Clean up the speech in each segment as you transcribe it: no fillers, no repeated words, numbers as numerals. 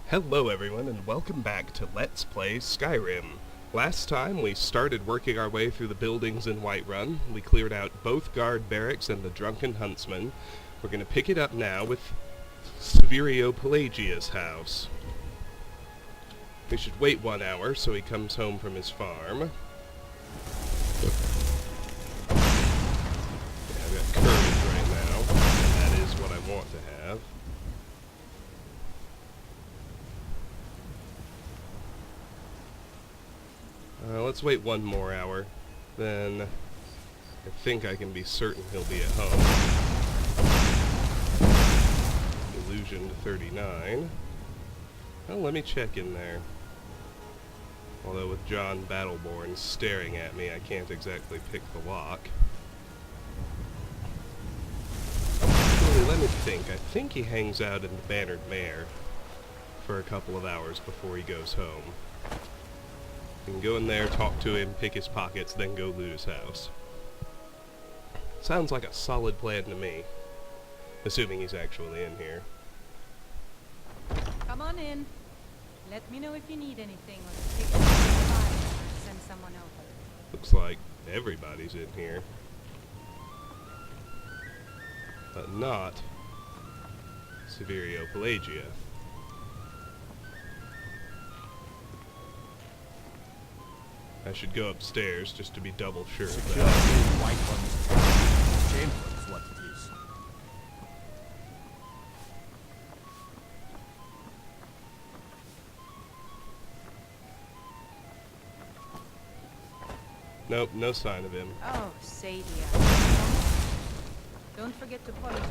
Hello everyone, and welcome back to Let's Play Skyrim. Last time we started working our way through the buildings in Whiterun. We cleared out both guard barracks and the drunken huntsman. We're going to pick it up now with Severio Pelagia's house. We should wait 1 hour so he comes home from his farm. Yeah, I've got courage right now, and that is what I want to have. Let's wait 1 more hour, then I think I can be certain he'll be at home. Illusion to 39. Well, let me check in there. Although with John Battleborn staring at me, I can't exactly pick the lock. Actually, let me think. I think he hangs out in the Bannered Mare for a couple of hours before he goes home. You can go in there, talk to him, pick his pockets, then go loot his house. Sounds like a solid plan to me. Assuming he's actually in here. Come on in. Let me know if you need anything or take or send someone over. Looks like everybody's in here. But not Severio Pelagia. I should go upstairs just to be double sure of that. Shameful is what it is. Nope, no sign of him. Oh, Sadia. Don't forget to polish.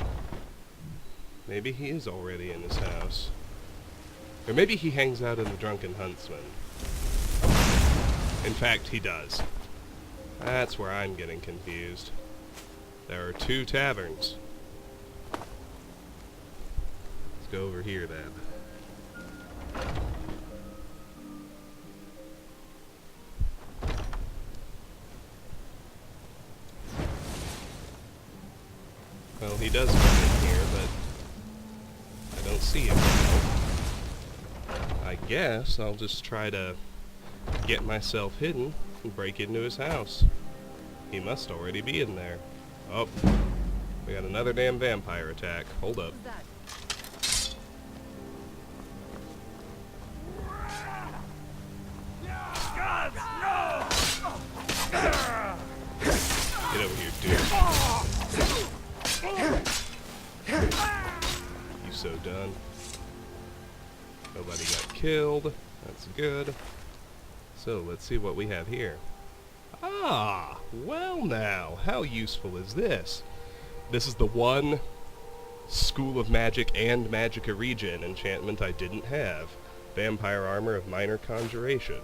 Maybe he is already in his house. Or maybe he hangs out in the Drunken Huntsman. In fact, he does. That's where I'm getting confused. There are 2 taverns. Let's go over here then. Well, he does come in here, but I don't see him now. I guess I'll just try to get myself hidden and break into his house. He must already be in there. Oh, we got another damn vampire attack. Hold up. Get over here, dude. You so done. Nobody got killed. That's good. So, let's see what we have here. Ah, well now, how useful is this? This is the one School of Magic and Magicka regen enchantment I didn't have. Vampire Armor of Minor Conjuration.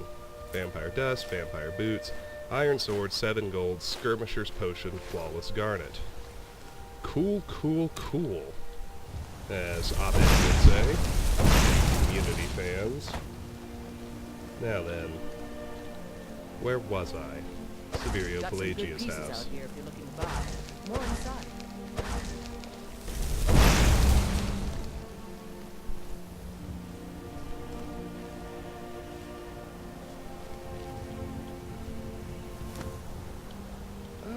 Vampire Dust, Vampire Boots, Iron Sword, 7 gold, Skirmisher's Potion, Flawless Garnet. Cool, cool, cool. As Abed would say. Community fans. Now then. Where was I? Severio Pelagia's house. Here if you're looking to buy. More inside.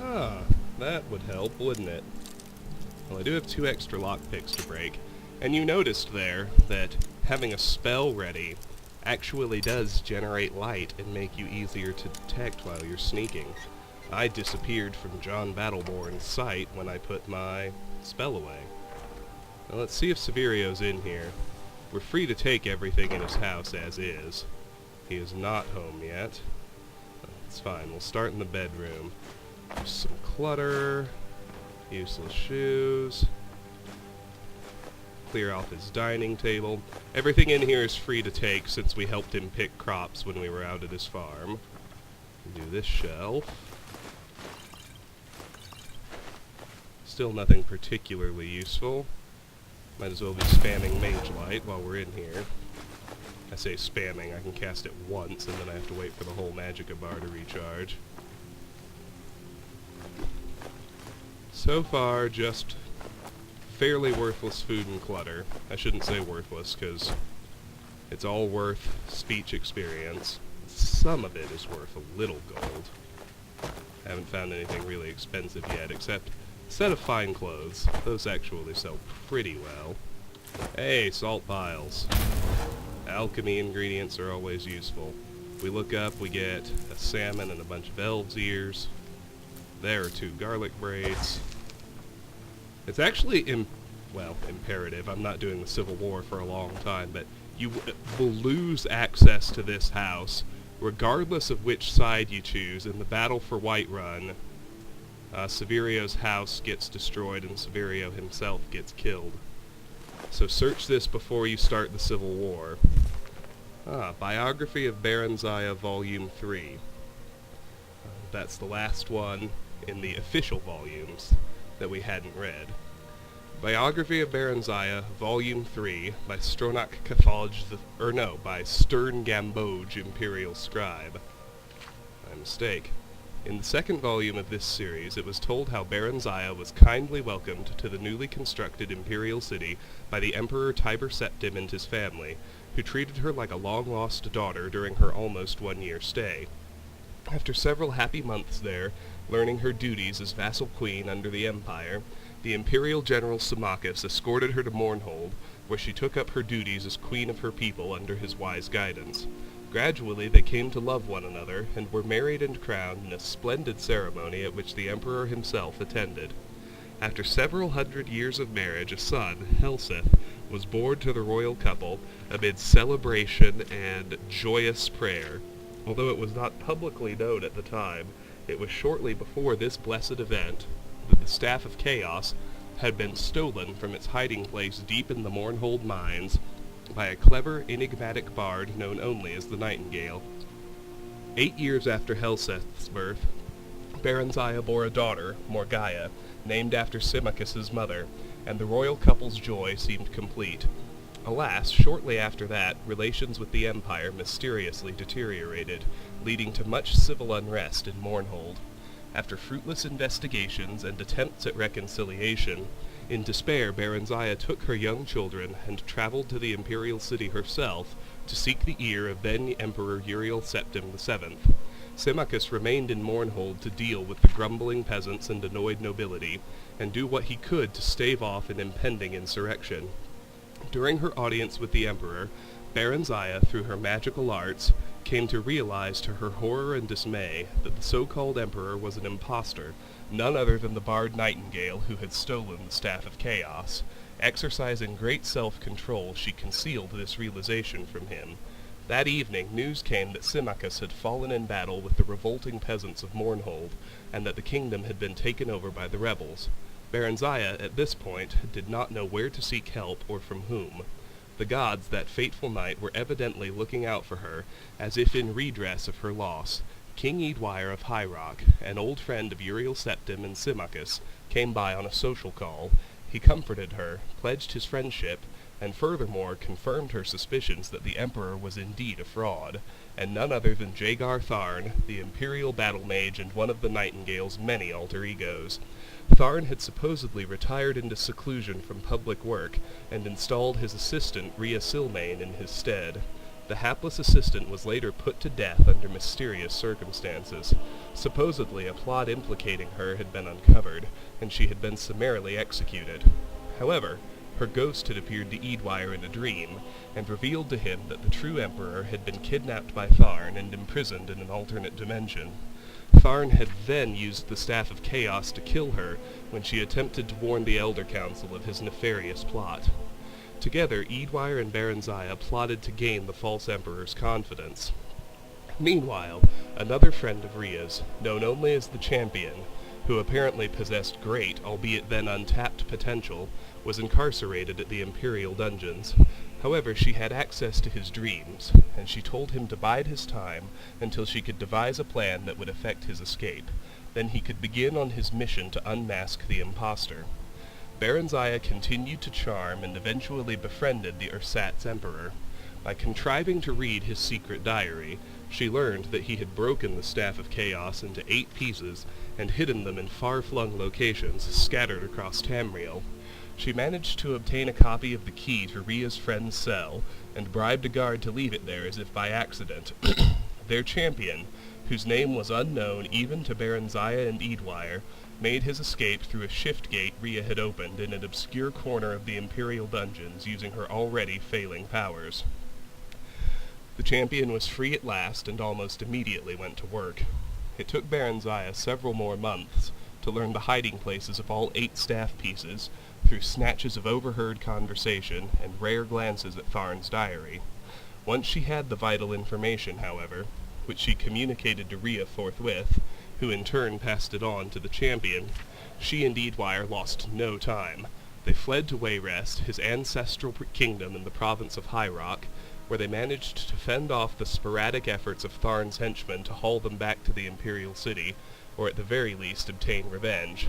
Ah, that would help, wouldn't it? Well, I do have 2 extra lockpicks to break, and you noticed there that having a spell ready actually does generate light and make you easier to detect while you're sneaking. I disappeared from John Battleborn's sight when I put my spell away. Now let's see if Severio's in here. We're free to take everything in his house as is. He is not home yet. It's fine, we'll start in the bedroom. There's some clutter, useless shoes. Clear off his dining table. Everything in here is free to take since we helped him pick crops when we were out at his farm. Do this shelf. Still nothing particularly useful. Might as well be spamming Mage Light while we're in here. I say spamming, I can cast it once and then I have to wait for the whole Magicka bar to recharge. So far, just fairly worthless food and clutter. I shouldn't say worthless, because It's all worth speech experience. Some of it is worth a little gold. I haven't found anything really expensive yet, except a set of fine clothes. Those actually sell pretty well. Hey, salt piles. Alchemy ingredients are always useful. We look up, we get a salmon and a bunch of elves' ears. There are 2 garlic braids. It's actually, imperative. I'm not doing the Civil War for a long time, but you will lose access to this house regardless of which side you choose. In the battle for Whiterun, Severio's house gets destroyed and Severio himself gets killed. So search this before you start the Civil War. Biography of Baron Zaya, Volume 3. That's the last one in the official volumes that we hadn't read. Biography of Baron Zaya, Volume 3, by Stronach Cathoj, by Stern Gamboge, Imperial Scribe. My mistake. In the second volume of this series, it was told how Baron Zaya was kindly welcomed to the newly constructed imperial city by the Emperor Tiber Septim and his family, who treated her like a long-lost daughter during her almost 1-year stay. After several happy months there, learning her duties as vassal queen under the Empire, the Imperial General Symmachus escorted her to Mournhold, where she took up her duties as queen of her people under his wise guidance. Gradually they came to love one another, and were married and crowned in a splendid ceremony at which the Emperor himself attended. After several hundred years of marriage, a son, Helseth, was born to the royal couple amid celebration and joyous prayer. Although it was not publicly known at the time, it was shortly before this blessed event that the Staff of Chaos had been stolen from its hiding place deep in the Mournhold mines by a clever, enigmatic bard known only as the Nightingale. 8 years after Helseth's birth, Baron Zaya bore a daughter, Morgaia, named after Symmachus's mother, and the royal couple's joy seemed complete. Alas, shortly after that, relations with the Empire mysteriously deteriorated, leading to much civil unrest in Mournhold. After fruitless investigations and attempts at reconciliation, in despair Baron Zaya took her young children and traveled to the imperial city herself to seek the ear of then Emperor Uriel Septim VII. Symmachus remained in Mournhold to deal with the grumbling peasants and annoyed nobility, and do what he could to stave off an impending insurrection. During her audience with the Emperor, Baron Zaya, through her magical arts, came to realize to her horror and dismay that the so-called Emperor was an impostor, none other than the bard Nightingale who had stolen the Staff of Chaos. Exercising great self-control, she concealed this realization from him. That evening, news came that Symmachus had fallen in battle with the revolting peasants of Mournhold, and that the kingdom had been taken over by the rebels. Baron Zaya, at this point, did not know where to seek help or from whom. The gods that fateful night were evidently looking out for her, as if in redress of her loss. King Eadwire of High Rock, an old friend of Uriel Septim and Symmachus, came by on a social call. He comforted her, pledged his friendship, and furthermore confirmed her suspicions that the Emperor was indeed a fraud, and none other than Jagar Tharn, the imperial battle mage and one of the Nightingale's many alter egos. Tharn had supposedly retired into seclusion from public work, and installed his assistant Rhea Silmain in his stead. The hapless assistant was later put to death under mysterious circumstances. Supposedly a plot implicating her had been uncovered, and she had been summarily executed. However, her ghost had appeared to Eadwire in a dream, and revealed to him that the true Emperor had been kidnapped by Tharn and imprisoned in an alternate dimension. Tharn had then used the Staff of Chaos to kill her when she attempted to warn the Elder Council of his nefarious plot. Together, Eadwire and Baron Zaya plotted to gain the false Emperor's confidence. Meanwhile, another friend of Rhea's, known only as the Champion, who apparently possessed great, albeit then untapped potential, was incarcerated at the Imperial dungeons. However, she had access to his dreams, and she told him to bide his time until she could devise a plan that would effect his escape. Then he could begin on his mission to unmask the impostor. Baron Zaya continued to charm and eventually befriended the Ersatz Emperor. By contriving to read his secret diary, she learned that he had broken the Staff of Chaos into 8 pieces and hidden them in far-flung locations scattered across Tamriel. She managed to obtain a copy of the key to Rhea's friend's cell, and bribed a guard to leave it there as if by accident. Their champion, whose name was unknown even to Baron Zaya and Eadwire, made his escape through a shift gate Rhea had opened in an obscure corner of the Imperial dungeons using her already failing powers. The champion was free at last and almost immediately went to work. It took Baron Zaya several more months to learn the hiding places of all 8 staff pieces through snatches of overheard conversation and rare glances at Tharn's diary. Once she had the vital information, however, which she communicated to Rhea forthwith, who in turn passed it on to the champion, she and Eadwire lost no time. They fled to Wayrest, his ancestral kingdom in the province of High Rock, where they managed to fend off the sporadic efforts of Tharn's henchmen to haul them back to the Imperial City, or at the very least obtain revenge.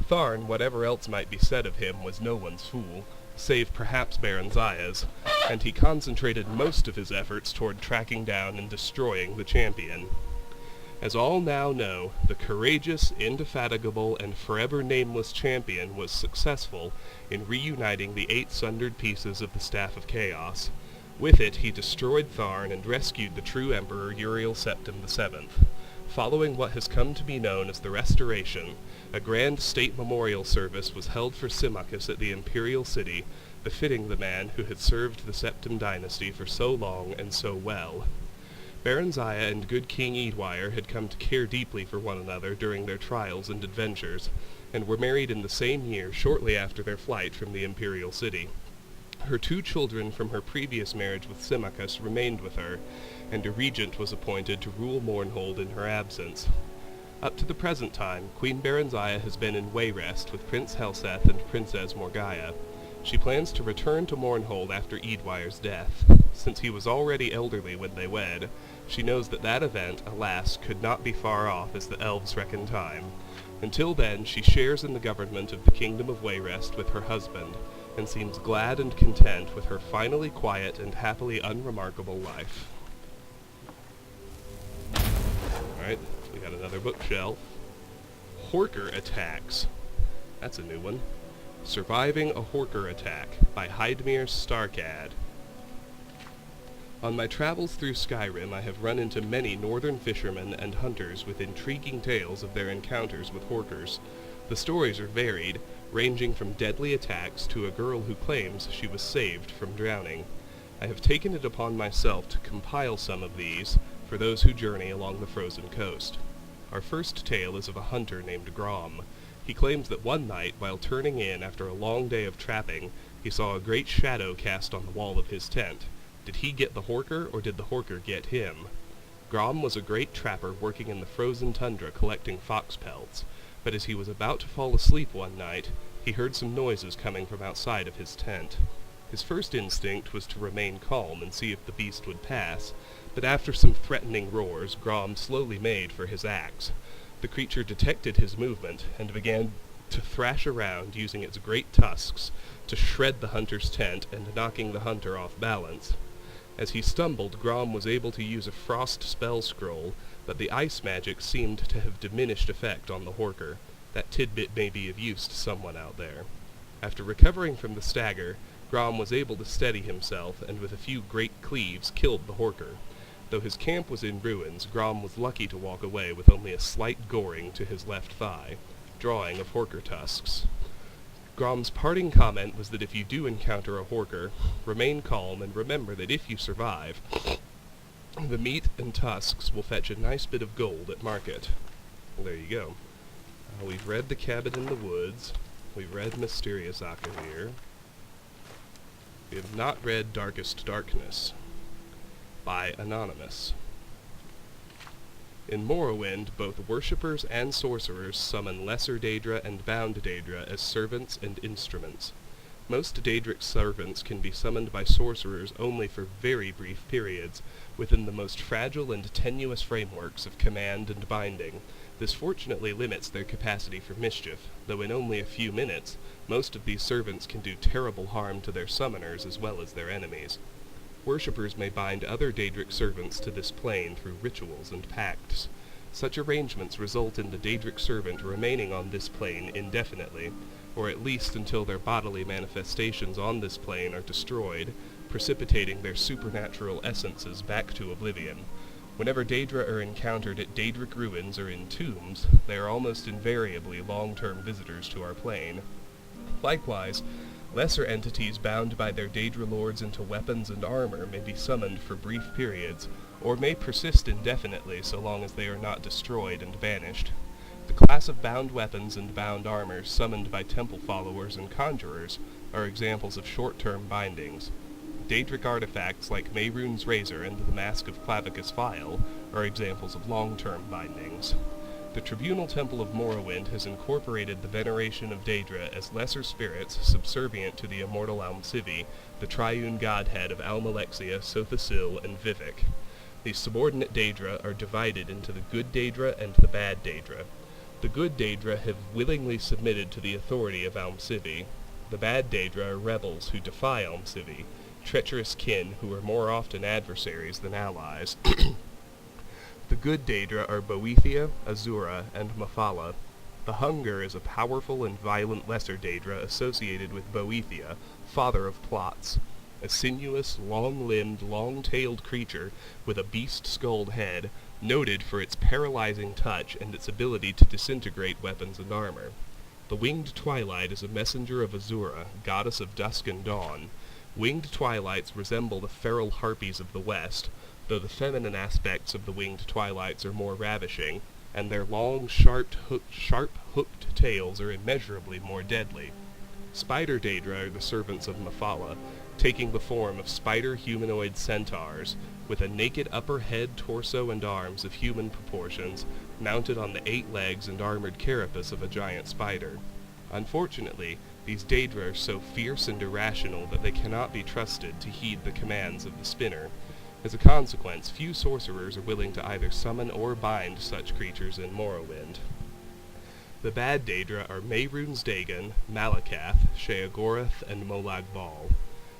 Tharn, whatever else might be said of him, was no one's fool, save perhaps Baron Zaya's, and he concentrated most of his efforts toward tracking down and destroying the champion. As all now know, the courageous, indefatigable, and forever nameless champion was successful in reuniting the 8 sundered pieces of the Staff of Chaos. With it, he destroyed Tharn and rescued the true Emperor Uriel Septim VII. Following what has come to be known as the Restoration, a grand state memorial service was held for Symmachus at the Imperial City, befitting the man who had served the Septim dynasty for so long and so well. Baron Zaya and good King Eadwire had come to care deeply for one another during their trials and adventures, and were married in the same year shortly after their flight from the Imperial City. Her 2 children from her previous marriage with Symmachus remained with her, and a regent was appointed to rule Mournhold in her absence. Up to the present time, Queen Baronzaya has been in Wayrest with Prince Helseth and Princess Morgaya. She plans to return to Mournhold after Eadwire's death. Since he was already elderly when they wed, she knows that that event, alas, could not be far off as the elves reckon time. Until then, she shares in the government of the Kingdom of Wayrest with her husband, and seems glad and content with her finally quiet and happily unremarkable life. Alright, we got another bookshelf. Horker Attacks. That's a new one. Surviving a Horker Attack by Heidmir Starkad. On my travels through Skyrim, I have run into many northern fishermen and hunters with intriguing tales of their encounters with Horkers. The stories are varied, ranging from deadly attacks to a girl who claims she was saved from drowning. I have taken it upon myself to compile some of these for those who journey along the frozen coast. Our first tale is of a hunter named Grom. He claims that one night, while turning in after a long day of trapping, he saw a great shadow cast on the wall of his tent. Did he get the Horker, or did the Horker get him? Grom was a great trapper working in the frozen tundra collecting fox pelts, but as he was about to fall asleep one night, he heard some noises coming from outside of his tent. His first instinct was to remain calm and see if the beast would pass, but after some threatening roars, Grom slowly made for his axe. The creature detected his movement and began to thrash around using its great tusks to shred the hunter's tent and knocking the hunter off balance. As he stumbled, Grom was able to use a frost spell scroll, but the ice magic seemed to have diminished effect on the Horker. That tidbit may be of use to someone out there. After recovering from the stagger, Grom was able to steady himself, and with a few great cleaves killed the Horker. Though his camp was in ruins, Grom was lucky to walk away with only a slight goring to his left thigh, drawing of Horker tusks. Grom's parting comment was that if you do encounter a Horker, remain calm and remember that if you survive, the meat and tusks will fetch a nice bit of gold at market. Well, there you go. We've read The Cabin in the Woods. We've read Mysterious Akavir. We have not read Darkest Darkness by Anonymous. In Morrowind, both worshippers and sorcerers summon Lesser Daedra and Bound Daedra as servants and instruments. Most Daedric servants can be summoned by sorcerers only for very brief periods, within the most fragile and tenuous frameworks of command and binding. This fortunately limits their capacity for mischief, though in only a few minutes, most of these servants can do terrible harm to their summoners as well as their enemies. Worshippers may bind other Daedric servants to this plane through rituals and pacts. Such arrangements result in the Daedric servant remaining on this plane indefinitely. or at least until their bodily manifestations on this plane are destroyed, precipitating their supernatural essences back to oblivion. Whenever Daedra are encountered at Daedric ruins or in tombs, they are almost invariably long-term visitors to our plane. Likewise, lesser entities bound by their Daedra lords into weapons and armor may be summoned for brief periods, or may persist indefinitely so long as they are not destroyed and banished. The class of bound weapons and bound armor summoned by temple followers and conjurers are examples of short-term bindings. Daedric artifacts like Mehrunes Razor and the Mask of Clavicus Vile are examples of long-term bindings. The Tribunal Temple of Morrowind has incorporated the veneration of Daedra as lesser spirits subservient to the immortal Almcivi, the triune godhead of Almalexia, Sothasil, and Vivek. These subordinate Daedra are divided into the good Daedra and the bad Daedra. The good Daedra have willingly submitted to the authority of Almcivi. The bad Daedra are rebels who defy Almcivi, treacherous kin who are more often adversaries than allies. The good Daedra are Boethia, Azura, and Mephala. The Hunger is a powerful and violent lesser Daedra associated with Boethia, father of plots. A sinuous, long-limbed, long-tailed creature with a beast-skulled head, noted for its paralyzing touch and its ability to disintegrate weapons and armor. The Winged Twilight is a messenger of Azura, goddess of dusk and dawn. Winged Twilights resemble the feral harpies of the West, though the feminine aspects of the Winged Twilights are more ravishing, and their long, sharp-hooked tails are immeasurably more deadly. Spider Daedra are the servants of Mephala, taking the form of spider humanoid centaurs, with a naked upper head, torso, and arms of human proportions, mounted on the 8 legs and armored carapace of a giant spider. Unfortunately, these Daedra are so fierce and irrational that they cannot be trusted to heed the commands of the spinner. As a consequence, few sorcerers are willing to either summon or bind such creatures in Morrowind. The bad Daedra are Mehrunes Dagon, Malakath, Sheogorath, and Molag Bal.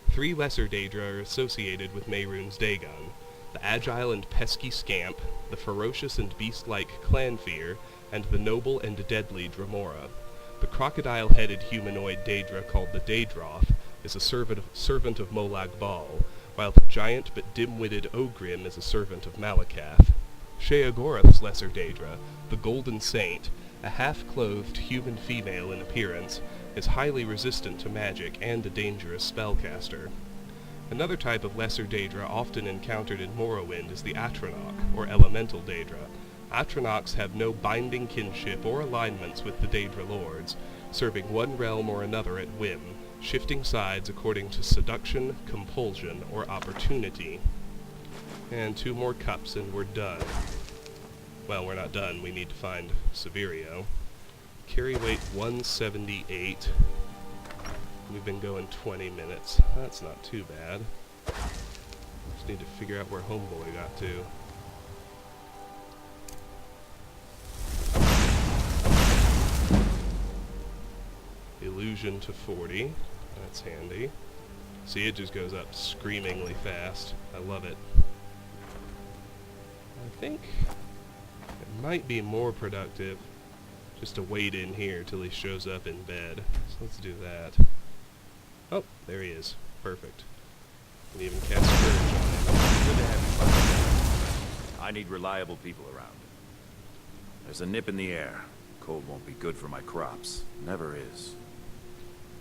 3 lesser Daedra are associated with Mehrunes Dagon: the agile and pesky Scamp, the ferocious and beast-like Clanfear, and the noble and deadly Dremora. The crocodile-headed humanoid Daedra called the Daedroth is a servant of Molag Bal, while the giant but dim-witted Ogrim is a servant of Malakath. Sheogorath's lesser Daedra, the Golden Saint, a half-clothed human female in appearance, is highly resistant to magic and a dangerous spellcaster. Another type of lesser Daedra often encountered in Morrowind is the Atronach, or Elemental Daedra. Atronachs have no binding kinship or alignments with the Daedra lords, serving one realm or another at whim, shifting sides according to seduction, compulsion, or opportunity. And 2 more cups and we're done. Well, we're not done. We need to find Severio. Carry weight 178. We've been going 20 minutes. That's not too bad. Just need to figure out where Homeboy got to. Illusion to 40. That's handy. See, it just goes up screamingly fast. I love it. I think it might be more productive just to wait in here till he shows up in bed. So let's do that. Oh, there he is. Perfect. Can even cast Courage on him. Good to have you by. I need reliable people around. There's a nip in the air. Cold won't be good for my crops. Never is.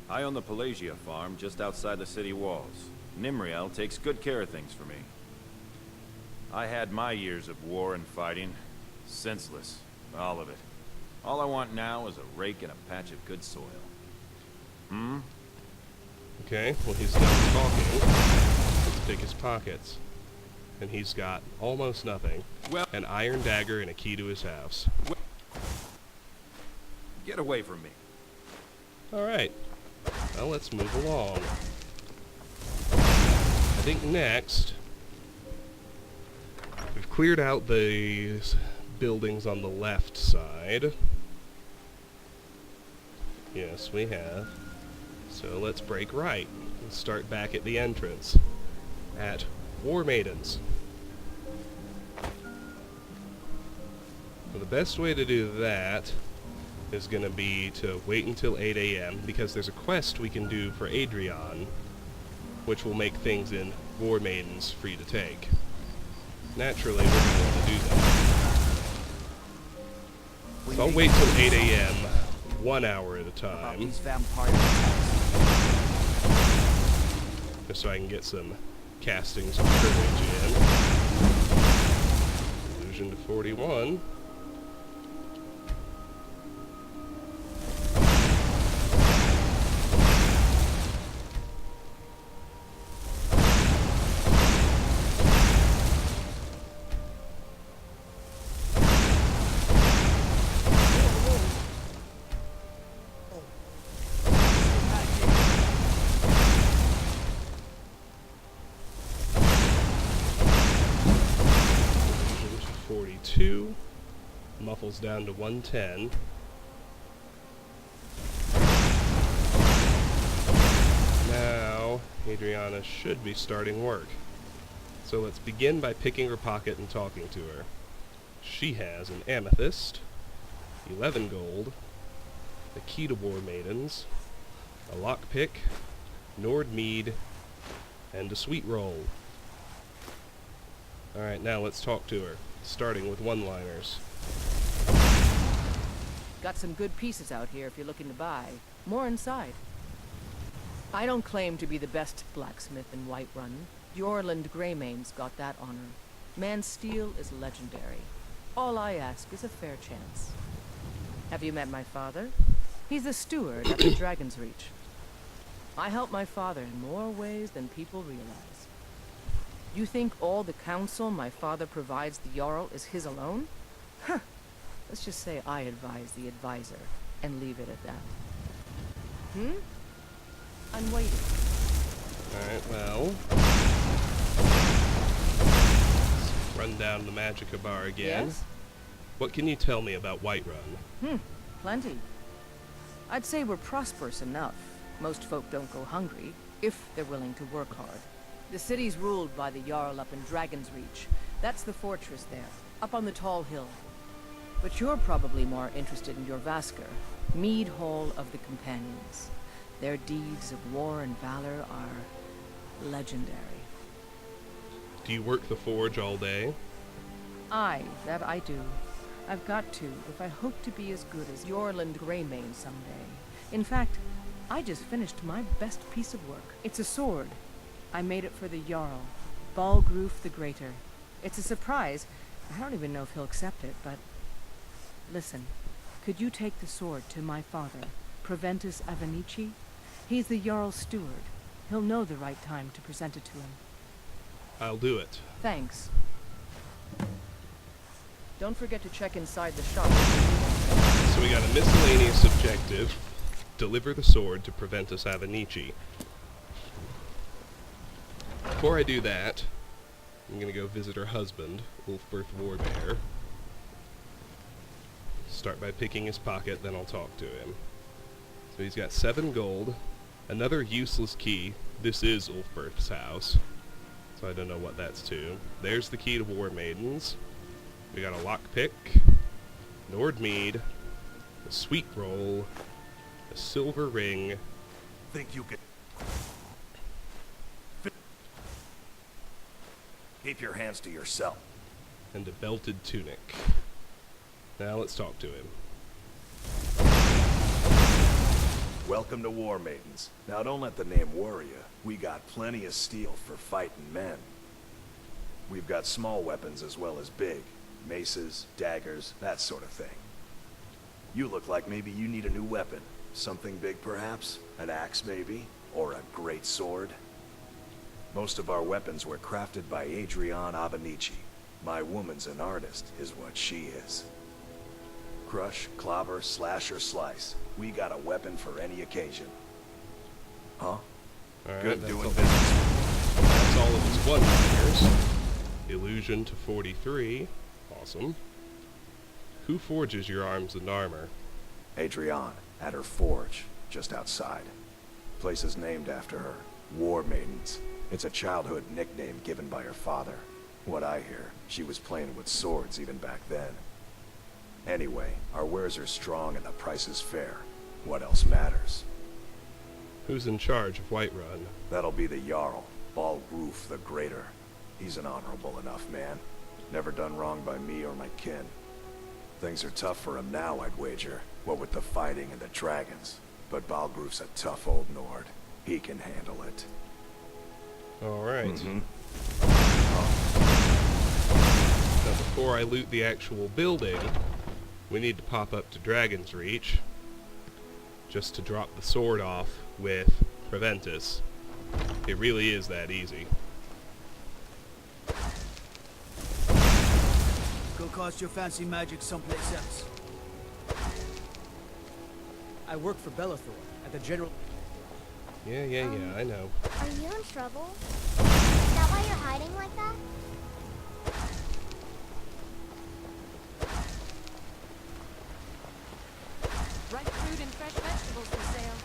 I own the Pelagia farm just outside the city walls. Nimriel takes good care of things for me. I had my years of war and fighting. Senseless. All of it. All I want now is a rake and a patch of good soil. Okay, well he's done talking. Let's pick his pockets. And he's got almost nothing. Well, an iron dagger and a key to his house. Get away from me. Alright. Well, let's move along. I think next, we've cleared out the buildings on the left side. Yes, we have. So let's break right and start back at the entrance at Warmaidens. So the best way to do that is going to be to wait until 8 a.m. because there's a quest we can do for Adrian, which will make things in Warmaidens free to take. Naturally, we're going to want to do that. So I'll wait till 8 a.m., 1 hour at a time, just so I can get some casting some courage in. Illusion to 41. Muffles down to 110. Now, Adriana should be starting work. So let's begin by picking her pocket and talking to her. She has an amethyst, 11 gold, the key to Warmaidens, a lockpick, Nord mead, and a sweet roll. Alright, now let's talk to her, starting with one-liners. Got some good pieces out here if you're looking to buy. More inside. I don't claim to be the best blacksmith in Whiterun. Yorland Greymane's got that honor. Man's steel is legendary. All I ask is a fair chance. Have you met my father? He's the steward at the Dragonreach. I help my father in more ways than people realize. You think all the counsel my father provides the Jarl is his alone? Huh. Let's just say I advise the advisor, and leave it at that. I'm waiting. Alright, well... let's run down the Magica bar again. Yes? What can you tell me about Whiterun? Plenty. I'd say we're prosperous enough. Most folk don't go hungry, if they're willing to work hard. The city's ruled by the Jarl up in Dragonreach. That's the fortress there, up on the tall hill. But you're probably more interested in your Vasker, Mead Hall of the Companions. Their deeds of war and valor are legendary. Do you work the forge all day? Aye, that I do. I've got to, if I hope to be as good as Yorland Greymane someday. In fact, I just finished my best piece of work. It's a sword. I made it for the Jarl, Balgruf the Greater. It's a surprise. I don't even know if he'll accept it, but... Listen, could you take the sword to my father, Proventus Avenici? He's the Jarl's steward. He'll know the right time to present it to him. I'll do it. Thanks. Don't forget to check inside the shop. So we got a miscellaneous objective. Deliver the sword to Proventus Avenici. Before I do that, I'm gonna go visit her husband, Ulfberth Warbear. Start by picking his pocket, then I'll talk to him. So he's got 7 gold, another useless key. This is Ulfberth's house, so I don't know what that's to. There's the key to Warmaidens. We got a lockpick, Nord mead, a sweet roll, a silver ring. Think you could... Keep your hands to yourself. And a belted tunic. Now let's talk to him. Welcome to Warmaidens. Now don't let the name worry you. We got plenty of steel for fighting men. We've got small weapons as well as big. Maces, daggers, that sort of thing. You look like maybe you need a new weapon. Something big perhaps? An axe maybe? Or a great sword? Most of our weapons were crafted by Adrian Avenici. My woman's an artist, is what she is. Crush, clobber, slash, or slice. We got a weapon for any occasion. Huh? Alright, Good that's doing all. business. That's all of his one-liners. Illusion to 43. Awesome. Who forges your arms and armor? Adrian, at her forge, just outside. Place is named after her. Warmaidens. It's a childhood nickname given by her father. What I hear, she was playing with swords even back then. Anyway, our wares are strong and the price is fair. What else matters? Who's in charge of Whiterun? That'll be the Jarl, Balgruf the Greater. He's an honorable enough man. Never done wrong by me or my kin. Things are tough for him now, I'd wager. What with the fighting and the dragons. But Balgruf's a tough old Nord. He can handle it. Alright. Now before I loot the actual building, we need to pop up to Dragonreach just to drop the sword off with Preventus. It really is that easy. Go cast your fancy magic someplace else. I work for Bellathor at the General... Yeah, I know. Are you in trouble? Is that why you're hiding like that? Ripe fruit and fresh vegetables for sale.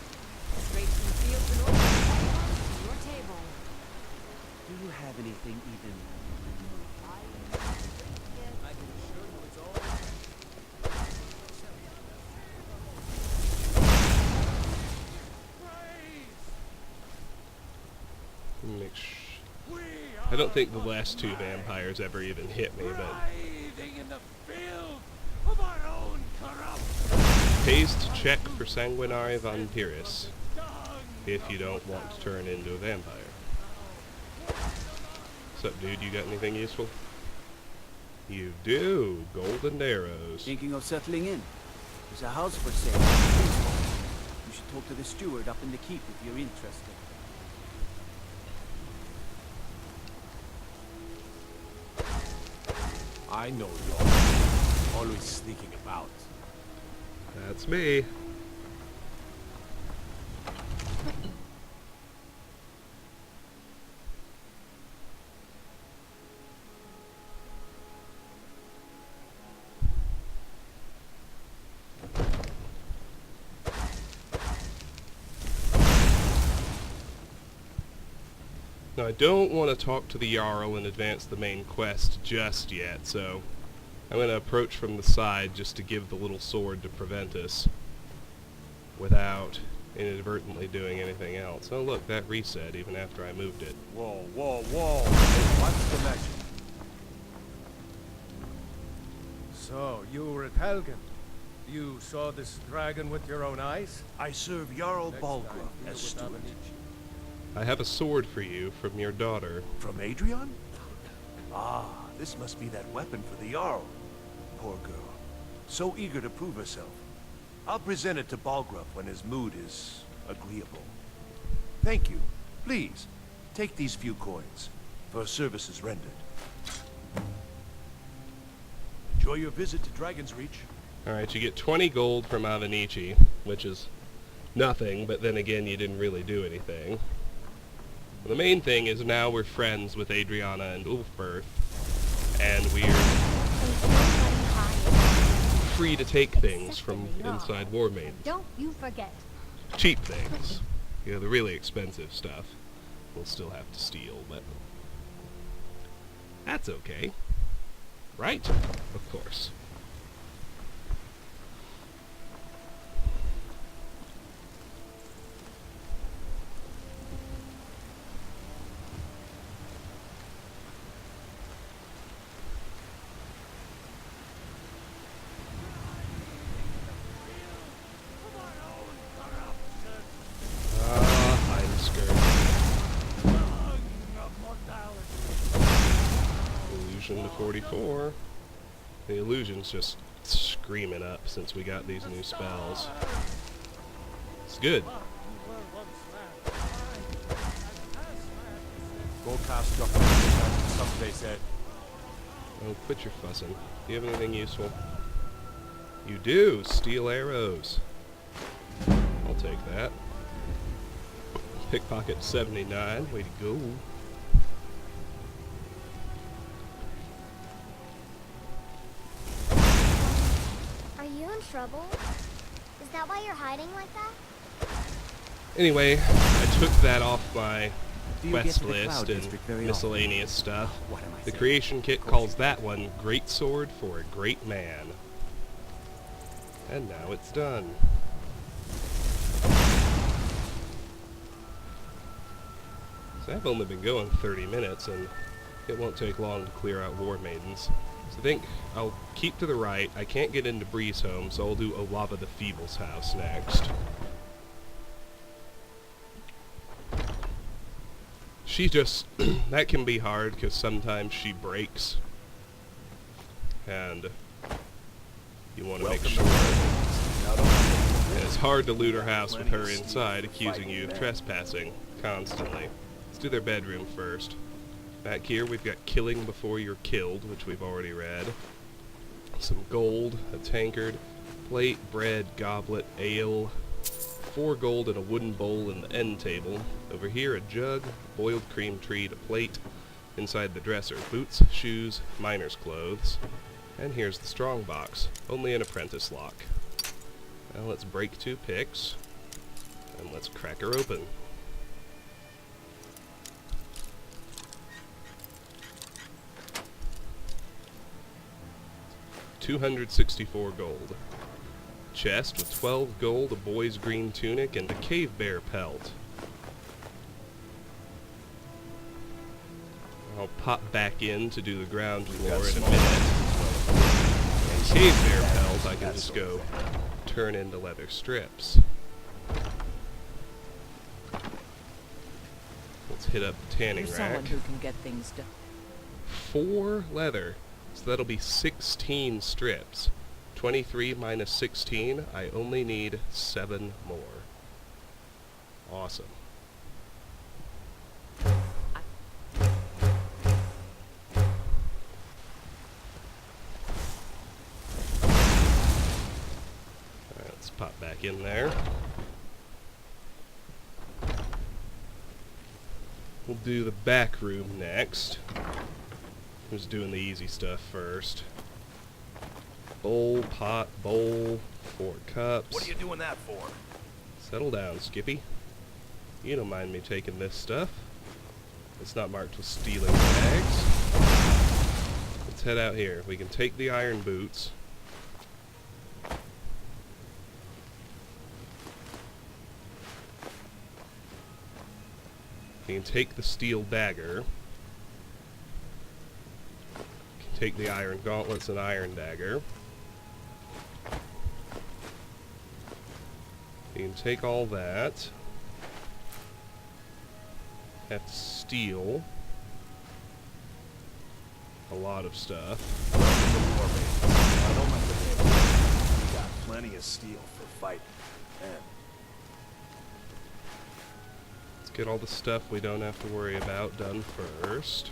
Straight from the fields and orchards to your table. Do you have anything even... I can assure you it's all... I don't think the last two vampires ever even hit me, but... Pays to check for Sanguinary Vampiris if you don't want to turn into a vampire. What's up, dude? You got anything useful? You do! Golden arrows. Thinking of settling in? There's a house for sale. You should talk to the steward up in the keep if you're interested. I know you're always sneaking about. That's me. Now, I don't want to talk to the Jarl and advance the main quest just yet, so I'm going to approach from the side just to give the little sword to Preventus without inadvertently doing anything else. Oh look, that reset even after I moved it. Whoa, whoa, whoa. What's the magic? So, you were at Helgen. You saw this dragon with your own eyes? I serve Jarl Next time, Balgruf deal as with steward. Avanici. I have a sword for you from your daughter. From Adrian? Ah, this must be that weapon for the Jarl. Poor girl. So eager to prove herself. I'll present it to Balgruf when his mood is agreeable. Thank you. Please, take these few coins for services rendered. Enjoy your visit to Dragonreach. Alright, you get 20 gold from Avanici, which is nothing, but then again you didn't really do anything. The main thing is now we're friends with Adriana and Ulfberth, and we're free to take things from inside Warmaidens. Don't you forget. Cheap things. You know, the really expensive stuff we'll still have to steal, but that's okay. Right? Of course. I'm scared. Illusion to 44. The illusion's just screaming up since we got these new spells. It's good. Go cast your magic someplace else. Oh, quit your fussing. Do you have anything useful? You do! Steel arrows. I'll take that. Pickpocket 79. Way to go. Are you in trouble? Is that why you're hiding like that? Anyway, I took that off my Do you get quest to the list Cloud and District very often? miscellaneous stuff. What am I The saying? creation kit calls that one Great Sword for a Great Man. And now it's done. So I've only been going 30 minutes, and it won't take long to clear out Warmaidens. So I think I'll keep to the right. I can't get into Bree's home, so I'll do Olava the Feeble's house next. She just... that can be hard, because sometimes she breaks. And you want to make sure... And it's hard to loot her house with her inside, accusing you of trespassing constantly. Let's do their bedroom first. Back here we've got killing before you're killed, which we've already read. Some gold, a tankard, plate, bread, goblet, ale, 4 gold and a wooden bowl in the end table. Over here a jug, boiled cream treat, a plate. Inside the dresser, boots, shoes, miner's clothes. And here's the strong box, only an apprentice lock. Now let's break 2 picks, and let's crack her open. $264 gold. Chest with 12 gold, a boy's green tunic, and a cave bear pelt. I'll pop back in to do the ground floor in a minute. And cave bear pelt I can just go turn into leather strips. Let's hit up the tanning You're rack. someone who can get things done. 4 leather, so that'll be 16 strips. 23 minus 16, I only need 7 more. Awesome. Alright, let's pop back in there. We'll do the back room next. Just doing the easy stuff first. Bowl, pot, bowl, 4 cups. What are you doing that for? Settle down, Skippy. You don't mind me taking this stuff. It's not marked with stealing bags. Let's head out here. We can take the iron boots. We can take the steel dagger. We can take the iron gauntlets and iron dagger. You can take all that. Have to steal a lot of stuff. We got plenty of steel for fighting. Man. Let's get all the stuff we don't have to worry about done first.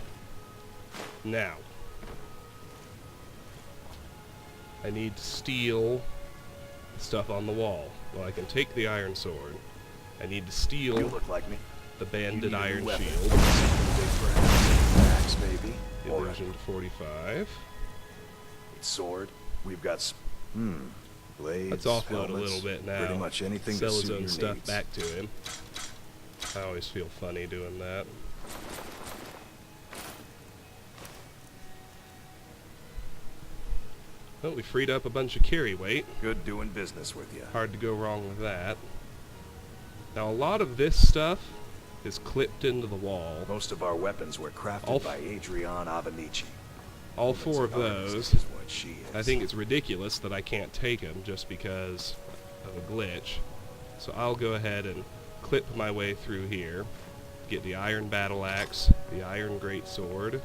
Now, I need to steal the stuff on the wall. Well, I can take the iron sword. I need to steal You look like me. the banded You need a iron weapon. shield. Big perhaps. Axe, maybe. Or a Illusion 45. sword. We've got blades. Let's offload a helmets, little bit now. Pretty much anything Sell to his suit own your stuff needs. back to him. I always feel funny doing that. Well, we freed up a bunch of carry weight. Good doing business with you. Hard to go wrong with that. Now, a lot of this stuff is clipped into the wall. Most of our weapons were crafted All by Adrian Avenici. All 4 of Woman's those. artist is what she is. I think it's ridiculous that I can't take them just because of a glitch. So I'll go ahead and clip my way through here. Get the iron battle axe, the iron greatsword,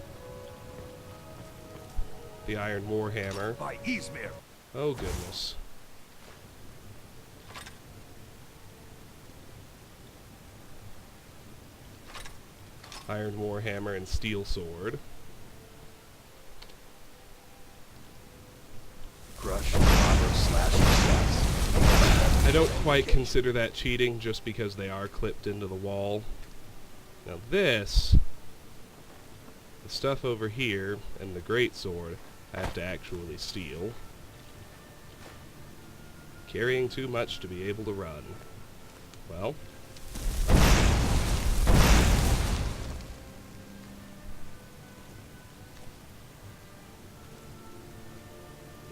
the iron warhammer. by Izmir. Oh goodness. Iron warhammer and steel sword. Crush, clobber, slash, slice. I don't quite consider that cheating just because they are clipped into the wall. Now this, the stuff over here, and the greatsword, I have to actually steal. Carrying too much to be able to run. Well.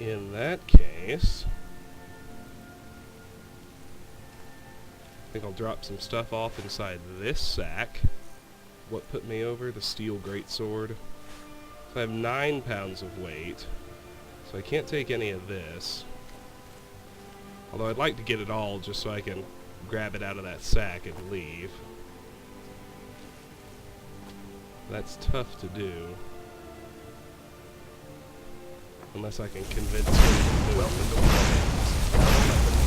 In that case, think I'll drop some stuff off inside this sack. What put me over? The steel greatsword. So I have 9 pounds of weight. So I can't take any of this. Although I'd like to get it all just so I can grab it out of that sack and leave. That's tough to do. Unless I can convince him to do it.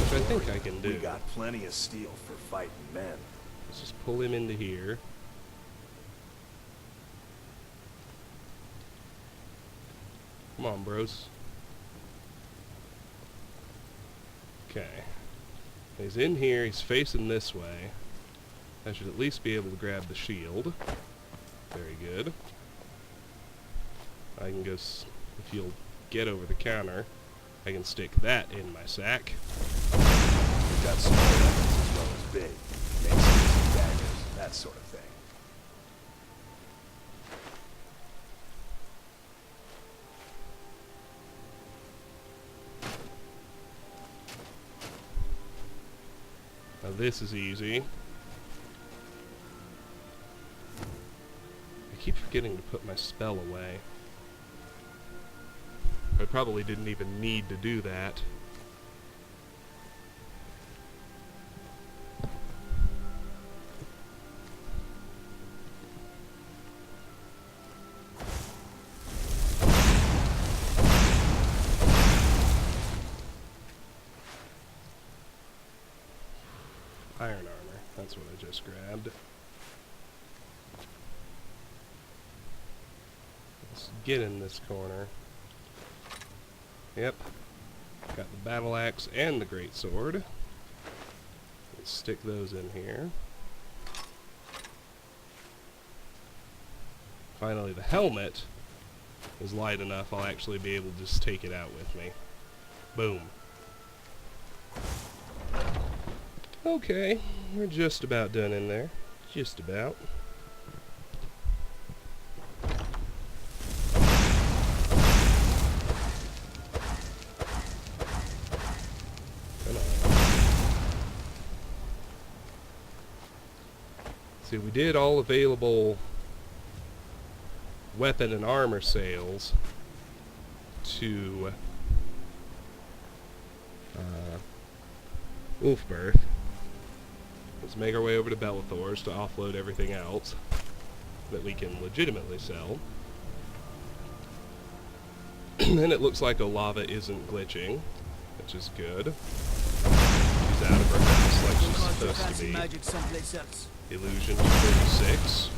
Which I think I can do. We got plenty of steel for fighting men. Let's just pull him into here. Come on, bros. Okay. He's in here, he's facing this way. I should at least be able to grab the shield. Very good. I can go, if you'll get over the counter, I can stick that in my sack. We've got small weapons as well as big. Maces, daggers, that sort of thing. Now this is easy. I keep forgetting to put my spell away. I probably didn't even need to do that. Iron armor, that's what I just grabbed. Let's get in this corner. Yep. Got the battle axe and the great sword. Let's stick those in here. Finally, the helmet is light enough I'll actually be able to just take it out with me. Boom. Okay, we're just about done in there. Just about. Come on. See, we did all available weapon and armor sales to Wolfbirth. Let's make our way over to Bellathor's to offload everything else that we can legitimately sell. And it looks like Olava isn't glitching, which is good. She's out of her house like she's supposed to be. Magic someplace else. Illusion 36.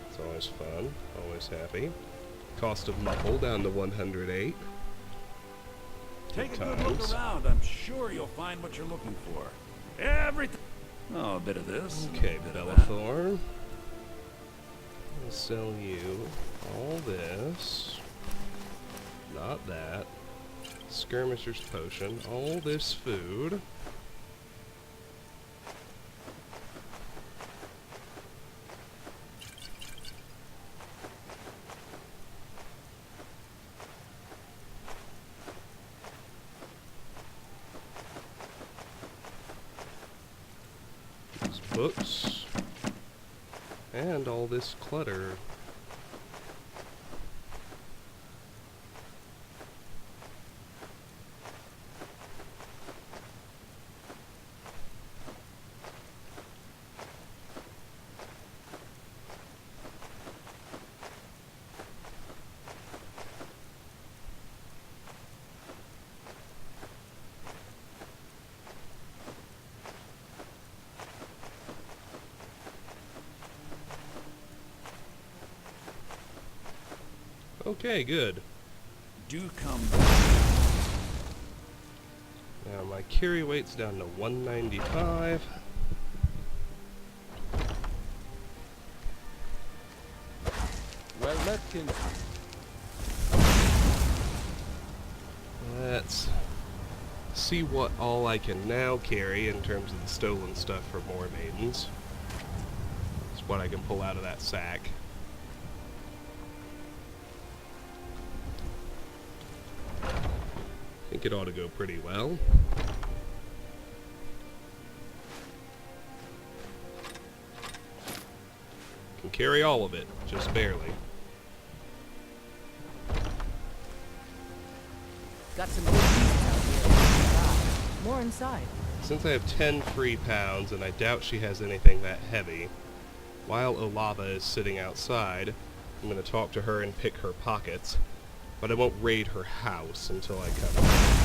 It's always fun, always happy. Cost of Muffle down to 108. Take a good look around. I'm sure you'll find what you're looking for. Everything. Oh, a bit of this. Okay, Bellathor. I'll sell you all this. Not that. Skirmisher's potion. All this food. Books, and all this clutter. Okay, good. Do come. Now my carry weight's down to 195. Well met, Kinsman. Let's see what all I can now carry in terms of the stolen stuff for Warmaidens. It's what I can pull out of that sack. I think it ought to go pretty well. carry all of it, just barely. Got some good pieces out here. More inside. Since I have 10 free pounds, and I doubt she has anything that heavy, while Olava is sitting outside, I'm going to talk to her and pick her pockets, but I won't raid her house until I come back.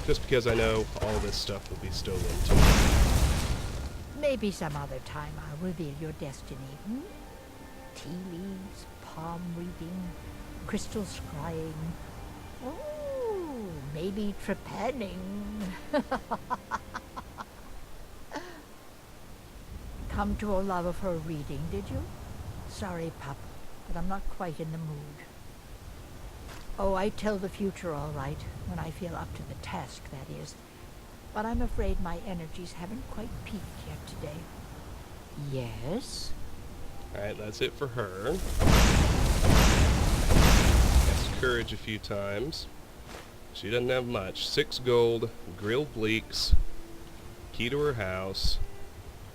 Just because I know all this stuff will be stolen too. Maybe some other time I'll reveal your destiny. Hmm? Tea leaves, palm reading, crystal scrying. Oh, maybe trepanning. Come to Olava for a reading, did you? Sorry, pup, but I'm not quite in the mood. Oh, I tell the future all right, when I feel up to the task, that is. But I'm afraid my energies haven't quite peaked yet today. Yes? Alright, that's it for her. Cast courage a few times. She doesn't have much. 6 gold, grilled bleaks, key to her house,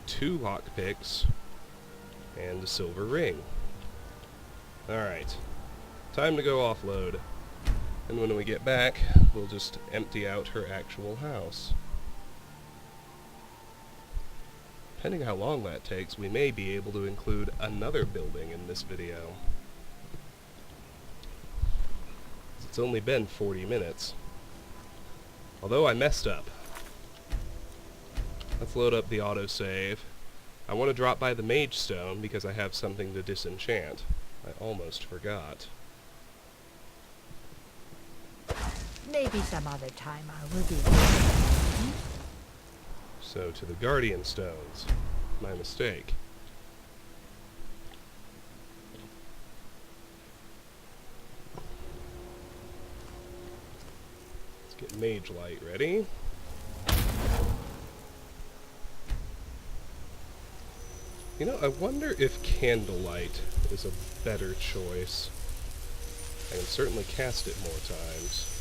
2 lockpicks, and a silver ring. Alright. Time to go offload. And when we get back, we'll just empty out her actual house. Depending how long that takes, we may be able to include another building in this video. It's only been 40 minutes. Although I messed up. Let's load up the autosave. I want to drop by the Mage Stone because I have something to disenchant. I almost forgot. Maybe some other time I'll reveal your destiny. So to the Guardian Stones. My mistake. Let's get Mage Light ready. You know, I wonder if Candlelight is a better choice. I can certainly cast it more times.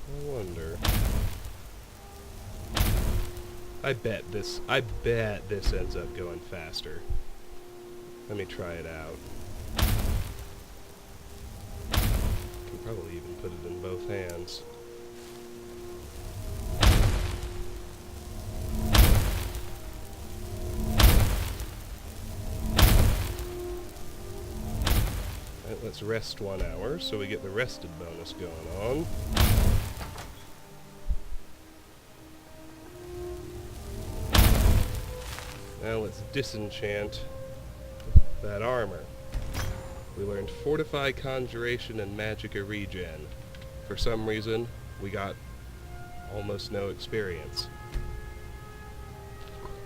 I wonder. I bet this ends up going faster. Let me try it out. Can probably even put it in both hands. Alright, let's rest 1 hour so we get the rested bonus going on. Now let's disenchant that armor. We learned Fortify, Conjuration, and Magicka Regen. For some reason, we got almost no experience.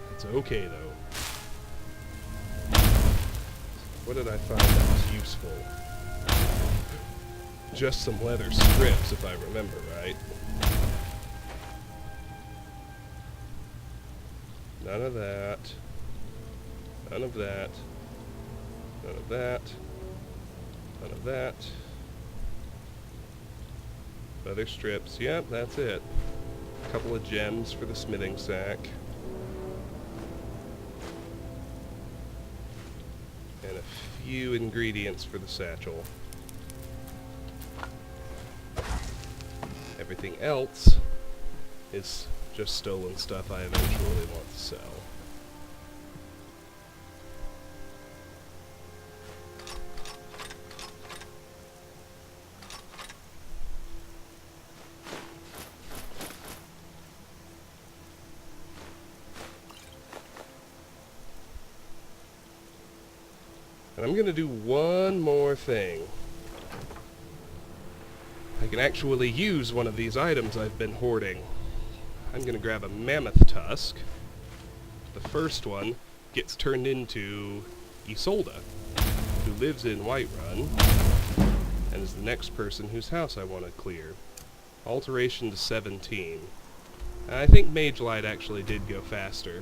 That's okay, though. What did I find that was useful? Just some leather strips, if I remember right. None of that. None of that. None of that. None of that. Leather strips. Yep, that's it. A couple of gems for the smithing sack. And a few ingredients for the satchel. Everything else is just stolen stuff I eventually want to sell. And I'm gonna do one more thing. I can actually use one of these items I've been hoarding. I'm gonna grab a mammoth tusk. The first one gets turned into Ysolda, who lives in Whiterun, and is the next person whose house I want to clear. Alteration to 17. And I think Mage Light actually did go faster,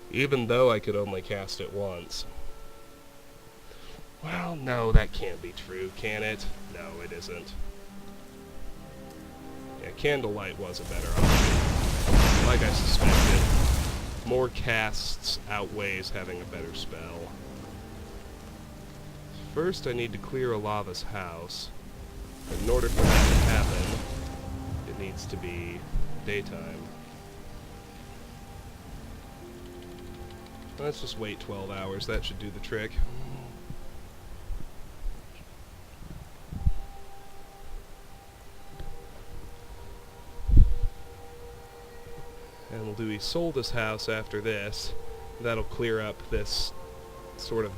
even though I could only cast it once. Well, no, that can't be true, can it? No, it isn't. Yeah, candlelight was a better option. Like I suspected, more casts outweighs having a better spell. First, I need to clear Olava's house. In order for that to happen, it needs to be daytime. Let's just wait 12 hours. That should do the trick. And we'll do Ysolda's house after this. That'll clear up this sort of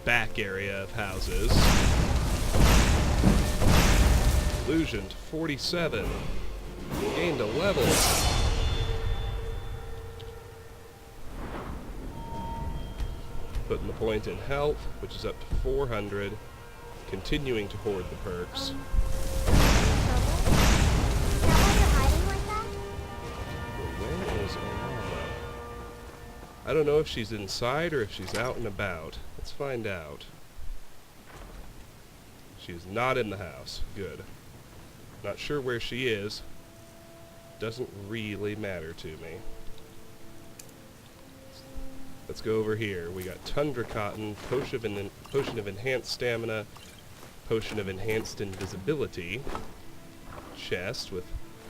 back area of houses. Illusion to 47. Gained a level. Putting the point in health, which is up to 400. Continuing to hoard the perks. Is that why you're hiding like that? Where is Olava? I don't know if she's inside or if she's out and about. Let's find out. She's not in the house. Good. Not sure where she is. Doesn't really matter to me. Let's go over here. We got Tundra Cotton, Potion of Enhanced Stamina, Potion of Enhanced Invisibility, chest with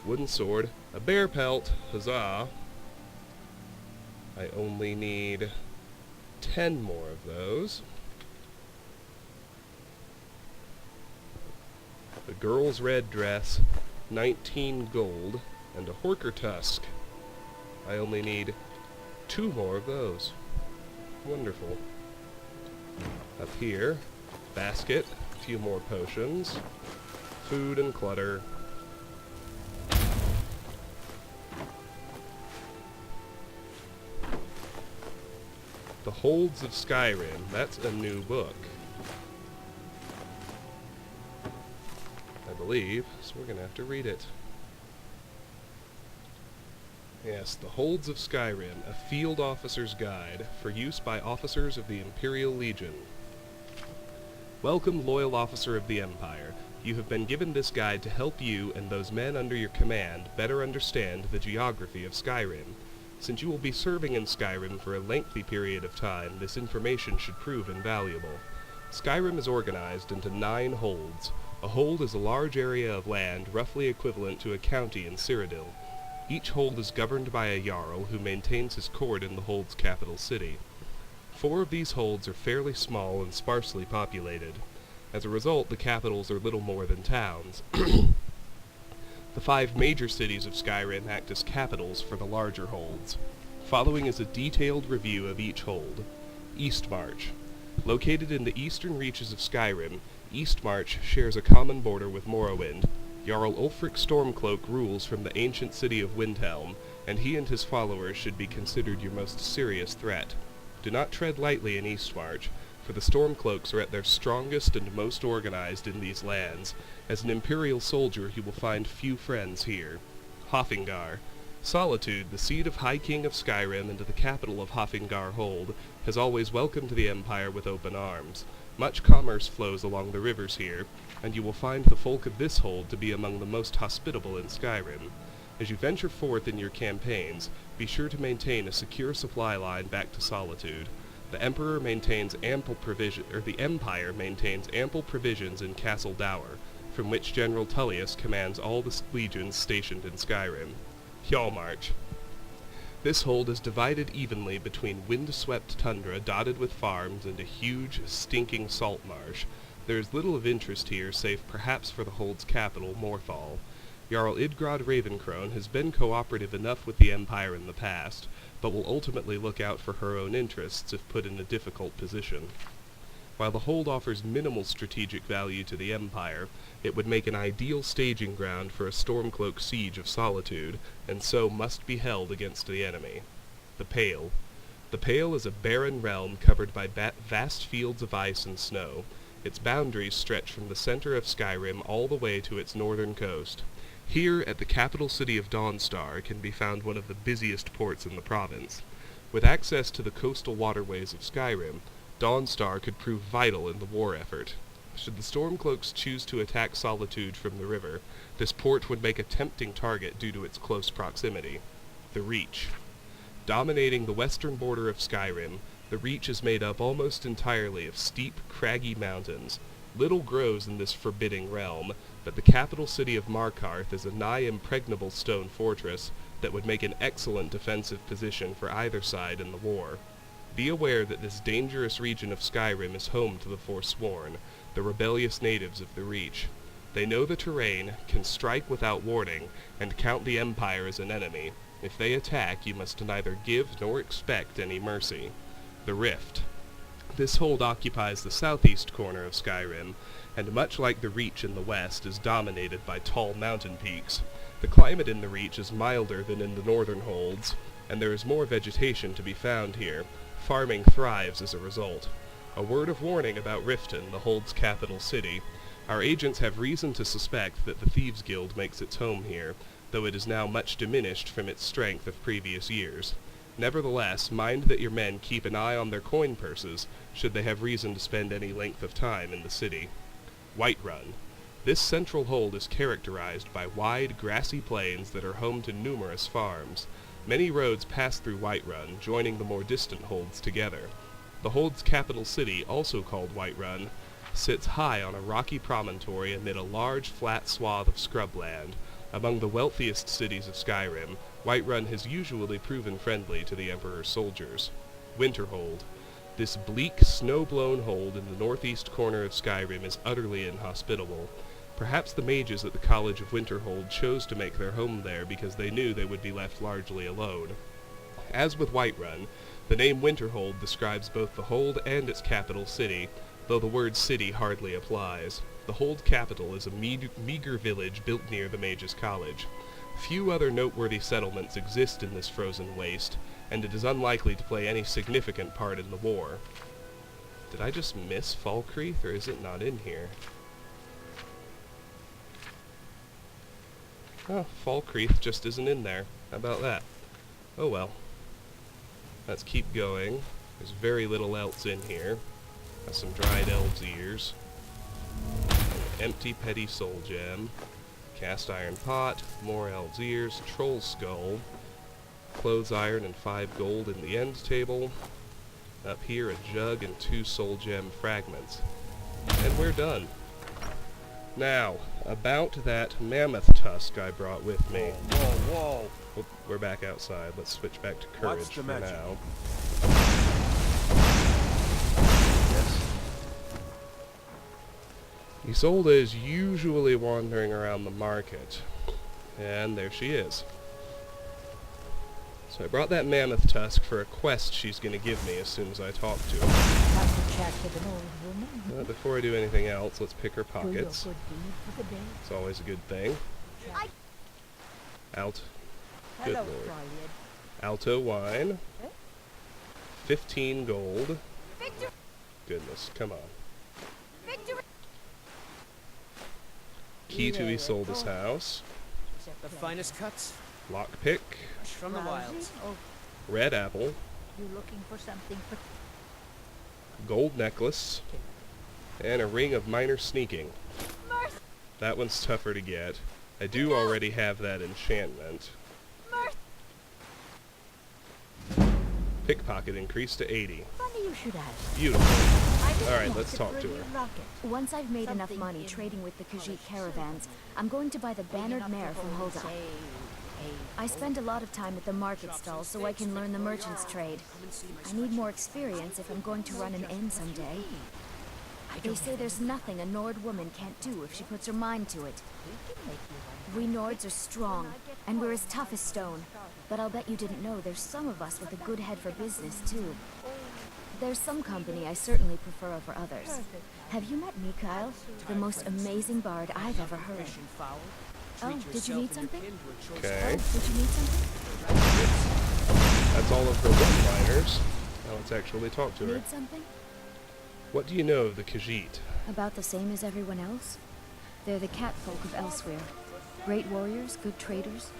wooden sword, a bear pelt, huzzah. I only need 10 more of those. The girl's red dress, 19 gold, and a horker tusk. I only need 2 more of those. Wonderful. Up here, basket, a few more potions, food and clutter. The Holds of Skyrim, that's a new book. I believe, so we're gonna have to read it. Yes, The Holds of Skyrim, a field officer's guide for use by officers of the Imperial Legion. Welcome, loyal officer of the Empire. You have been given this guide to help you and those men under your command better understand the geography of Skyrim. Since you will be serving in Skyrim for a lengthy period of time, this information should prove invaluable. Skyrim is organized into 9 holds. A hold is a large area of land roughly equivalent to a county in Cyrodiil. Each hold is governed by a Jarl who maintains his court in the hold's capital city. 4 of these holds are fairly small and sparsely populated. As a result, the capitals are little more than towns. The 5 major cities of Skyrim act as capitals for the larger holds. Following is a detailed review of each hold. Eastmarch. Located in the eastern reaches of Skyrim, Eastmarch shares a common border with Morrowind. Jarl Ulfric Stormcloak rules from the ancient city of Windhelm, and he and his followers should be considered your most serious threat. Do not tread lightly in Eastmarch, for the Stormcloaks are at their strongest and most organized in these lands. As an Imperial soldier, you will find few friends here. Hoffingar. Solitude, the seat of High King of Skyrim and the capital of Hoffingar Hold, has always welcomed the Empire with open arms. Much commerce flows along the rivers here, and you will find the folk of this hold to be among the most hospitable in Skyrim. As you venture forth in your campaigns, be sure to maintain a secure supply line back to Solitude. The Empire maintains ample provisions in Castle Dower, from which General Tullius commands all the legions stationed in Skyrim. Hjalmarch. This hold is divided evenly between wind-swept tundra dotted with farms and a huge, stinking salt marsh. There is little of interest here, save perhaps for the hold's capital, Morthal. Jarl Idgrod Ravencrone has been cooperative enough with the Empire in the past, but will ultimately look out for her own interests if put in a difficult position. While the hold offers minimal strategic value to the Empire, it would make an ideal staging ground for a Stormcloak siege of Solitude, and so must be held against the enemy. The Pale. The Pale is a barren realm covered by vast fields of ice and snow. Its boundaries stretch from the center of Skyrim all the way to its northern coast. Here, at the capital city of Dawnstar, can be found one of the busiest ports in the province. With access to the coastal waterways of Skyrim, Dawnstar could prove vital in the war effort. Should the Stormcloaks choose to attack Solitude from the river, this port would make a tempting target due to its close proximity. The Reach. Dominating the western border of Skyrim, the Reach is made up almost entirely of steep, craggy mountains. Little grows in this forbidding realm, but the capital city of Markarth is a nigh impregnable stone fortress that would make an excellent defensive position for either side in the war. Be aware that this dangerous region of Skyrim is home to the Forsworn, the rebellious natives of the Reach. They know the terrain, can strike without warning, and count the Empire as an enemy. If they attack, you must neither give nor expect any mercy. The Rift. This hold occupies the southeast corner of Skyrim, and much like the Reach in the west, is dominated by tall mountain peaks. The climate in the Reach is milder than in the northern holds, and there is more vegetation to be found here. Farming thrives as a result. A word of warning about Riften, the hold's capital city. Our agents have reason to suspect that the Thieves' Guild makes its home here, though it is now much diminished from its strength of previous years. Nevertheless, mind that your men keep an eye on their coin purses, should they have reason to spend any length of time in the city. Whiterun. This central hold is characterized by wide, grassy plains that are home to numerous farms. Many roads pass through Whiterun, joining the more distant holds together. The hold's capital city, also called Whiterun, sits high on a rocky promontory amid a large, flat swath of scrubland. Among the wealthiest cities of Skyrim, Whiterun has usually proven friendly to the Emperor's soldiers. Winterhold. This bleak, snow-blown hold in the northeast corner of Skyrim is utterly inhospitable. Perhaps the mages at the College of Winterhold chose to make their home there because they knew they would be left largely alone. As with Whiterun, the name Winterhold describes both the hold and its capital city, though the word city hardly applies. The hold capital is a meager village built near the Mages' College. Few other noteworthy settlements exist in this frozen waste, and it is unlikely to play any significant part in the war. Did I just miss Falkreath, or is it not in here? Oh, Falkreath just isn't in there. How about that? Oh well. Let's keep going. There's very little else in here. Got some dried elves' ears. An empty petty soul gem. Cast iron pot. More elves' ears. Troll skull. Clothes iron and 5 gold in the end table. Up here a jug and 2 soul gem fragments. And we're done. Now, about that mammoth tusk I brought with me. Whoa. Oh, we're back outside. Let's switch back to courage for now. Ysolda is usually wandering around the market. And there she is. So I brought that mammoth tusk for a quest she's going to give me as soon as I talk to her. Have to chat with an old woman. Before I do anything else, let's pick her Do your pockets. good deed for the day. It's always a good thing. Good Hello, lord. Dryad. Alto wine. Eh? 15 gold. Victor! Goodness, come on. Victor! Key to Yeah, Ysolda's house. The finest cuts Lockpick. from the wilds. Oh, Red apple. you looking for something for... Gold necklace. And a ring of minor sneaking. Mirth! That one's tougher to get. I do already have that enchantment. Mirth! Pickpocket increased to 80. Funny you should ask. Beautiful. Alright, let's talk to her. Once I've made enough Something money in trading with the Khajiit caravans, I'm going to buy the bannered mare from Hulda. I spend a lot of time at the market stalls so I can learn the merchant's trade. I need more experience if I'm going to run an inn someday. They say there's nothing a Nord woman can't do if she puts her mind to it. We Nords are strong, and we're as tough as stone. But I'll bet you didn't know there's some of us with a good head for business, too. There's some company I certainly prefer over others. Have you met Mikhail? The most amazing bard I've ever heard. Oh, did you need something? Okay. Did you need something? That's all of her one-liners. Now let's actually talk to her. Need something? What do you know of the Khajiit? About the same as everyone else. They're the catfolk of Elsewhere. Great warriors, good traders.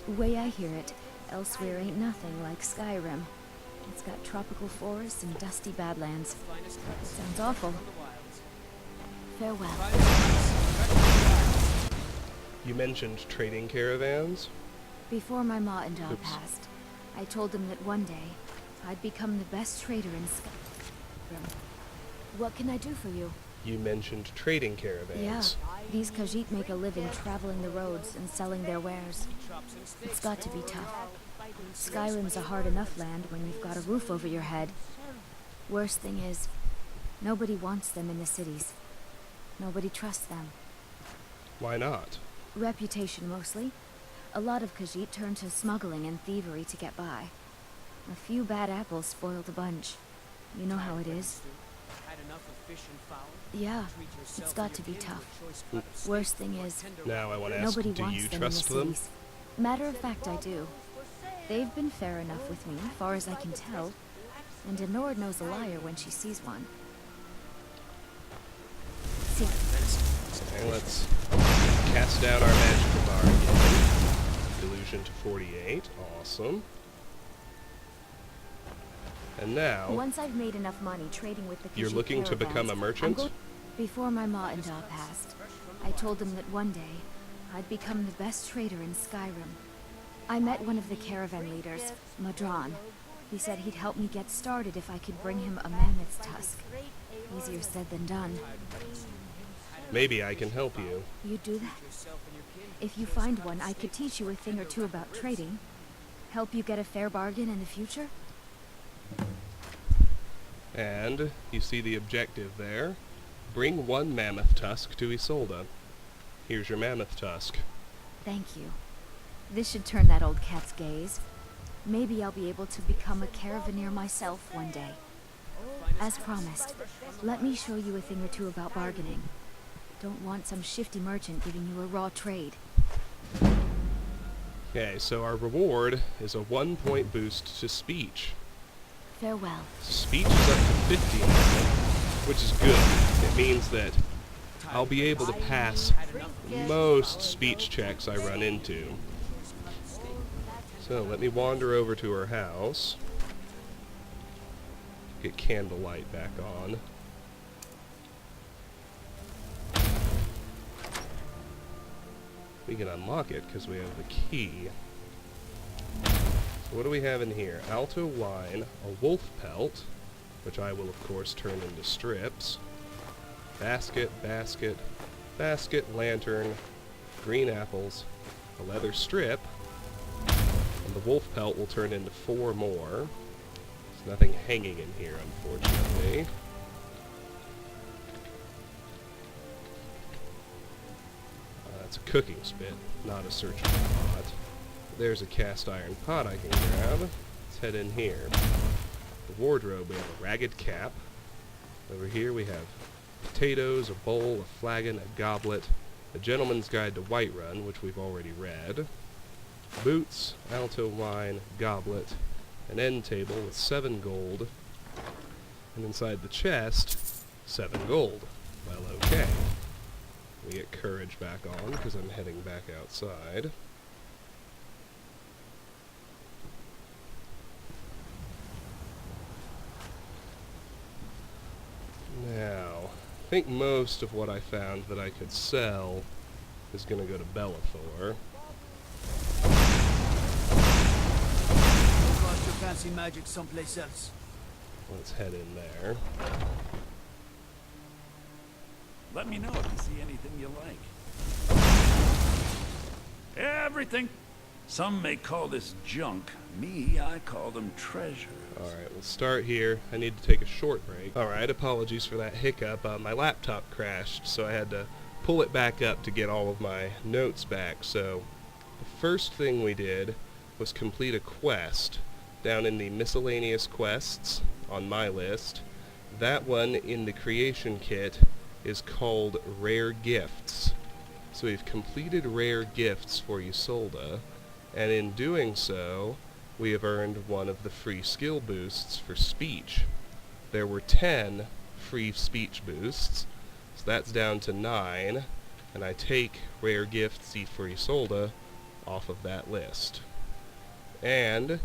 The way I hear it, Elsewhere ain't nothing like Skyrim. It's got tropical forests and dusty badlands. Sounds awful. Farewell. You mentioned trading caravans? Before my ma and Da Oops. passed, I told them that one day I'd become the best trader in Skyrim. What can I do for you? You mentioned trading caravans. Yeah, these Khajiit make a living traveling the roads and selling their wares. It's got to be tough. Skyrim's a hard enough land when you've got a roof over your head. Worst thing is, nobody wants them in the cities. Nobody trusts them. Why not? Reputation mostly. A lot of Khajiit turn to smuggling and thievery to get by. A few bad apples spoil the bunch. You know how it is. Yeah, it's got to be tough. Worst thing is, Now I want to ask, nobody do wants you them trust in the them? cities. Matter of fact, I do. They've been fair enough with me, far as I can tell. And a Nord knows a liar when she sees one. See. Okay, let's cast down our magic bar again. Illusion to 48. Awesome. And now, Once I've made enough money trading with the you're Khajiit looking to caravans, become a merchant? Before my ma and Da passed, I told them that one day I'd become the best trader in Skyrim. I met one of the caravan leaders, Madron. He said he'd help me get started if I could bring him a mammoth's tusk. Easier said than done. Maybe I can help you. You'd do that? If you find one, I could teach you a thing or two about trading. Help you get a fair bargain in the future? And you see the objective there. Bring one mammoth tusk to Ysolda. Here's your mammoth tusk. Thank you. This should turn that old cat's gaze. Maybe I'll be able to become a caravaneer myself one day. As promised, let me show you a thing or two about bargaining. Don't want some shifty merchant giving you a raw trade. Okay, so our reward is a 1-point boost to speech. Farewell. Speech is up to 50 now, which is good. It means that I'll be able to pass most speech checks I run into. So let me wander over to her house. Get candlelight back on. We can unlock it because we have the key. So what do we have in here? Alto wine, a wolf pelt, which I will of course turn into strips. Basket, basket, basket, lantern, green apples, a leather strip, and the wolf pelt will turn into 4 more. There's nothing hanging in here, unfortunately. That's a cooking spit, not a searchable pot. There's a cast iron pot I can grab. Let's head in here. The wardrobe, we have a ragged cap. Over here we have potatoes, a bowl, a flagon, a goblet, a gentleman's guide to Whiterun, which we've already read, boots, alto wine, goblet, an end table with 7 gold, and inside the chest, 7 gold. Well, okay. We get courage back on because I'm heading back outside. Now, I think most of what I found that I could sell is going to go to Bellathor. Lost your fancy magic someplace else. Let's head in there. Let me know if you see anything you like. Everything. Some may call this junk. Me, I call them treasure. Alright, we'll start here. I need to take a short break. Alright, apologies for that hiccup. My laptop crashed, so I had to pull it back up to get all of my notes back. So, the first thing we did was complete a quest down in the miscellaneous quests on my list. That one in the creation kit is called Rare Gifts. So we've completed Rare Gifts for Ysolda, and in doing so, we have earned one of the free skill boosts for speech. There were 10 free speech boosts, so that's down to 9, and I take Rare Gifts for Ysolda off of that list. And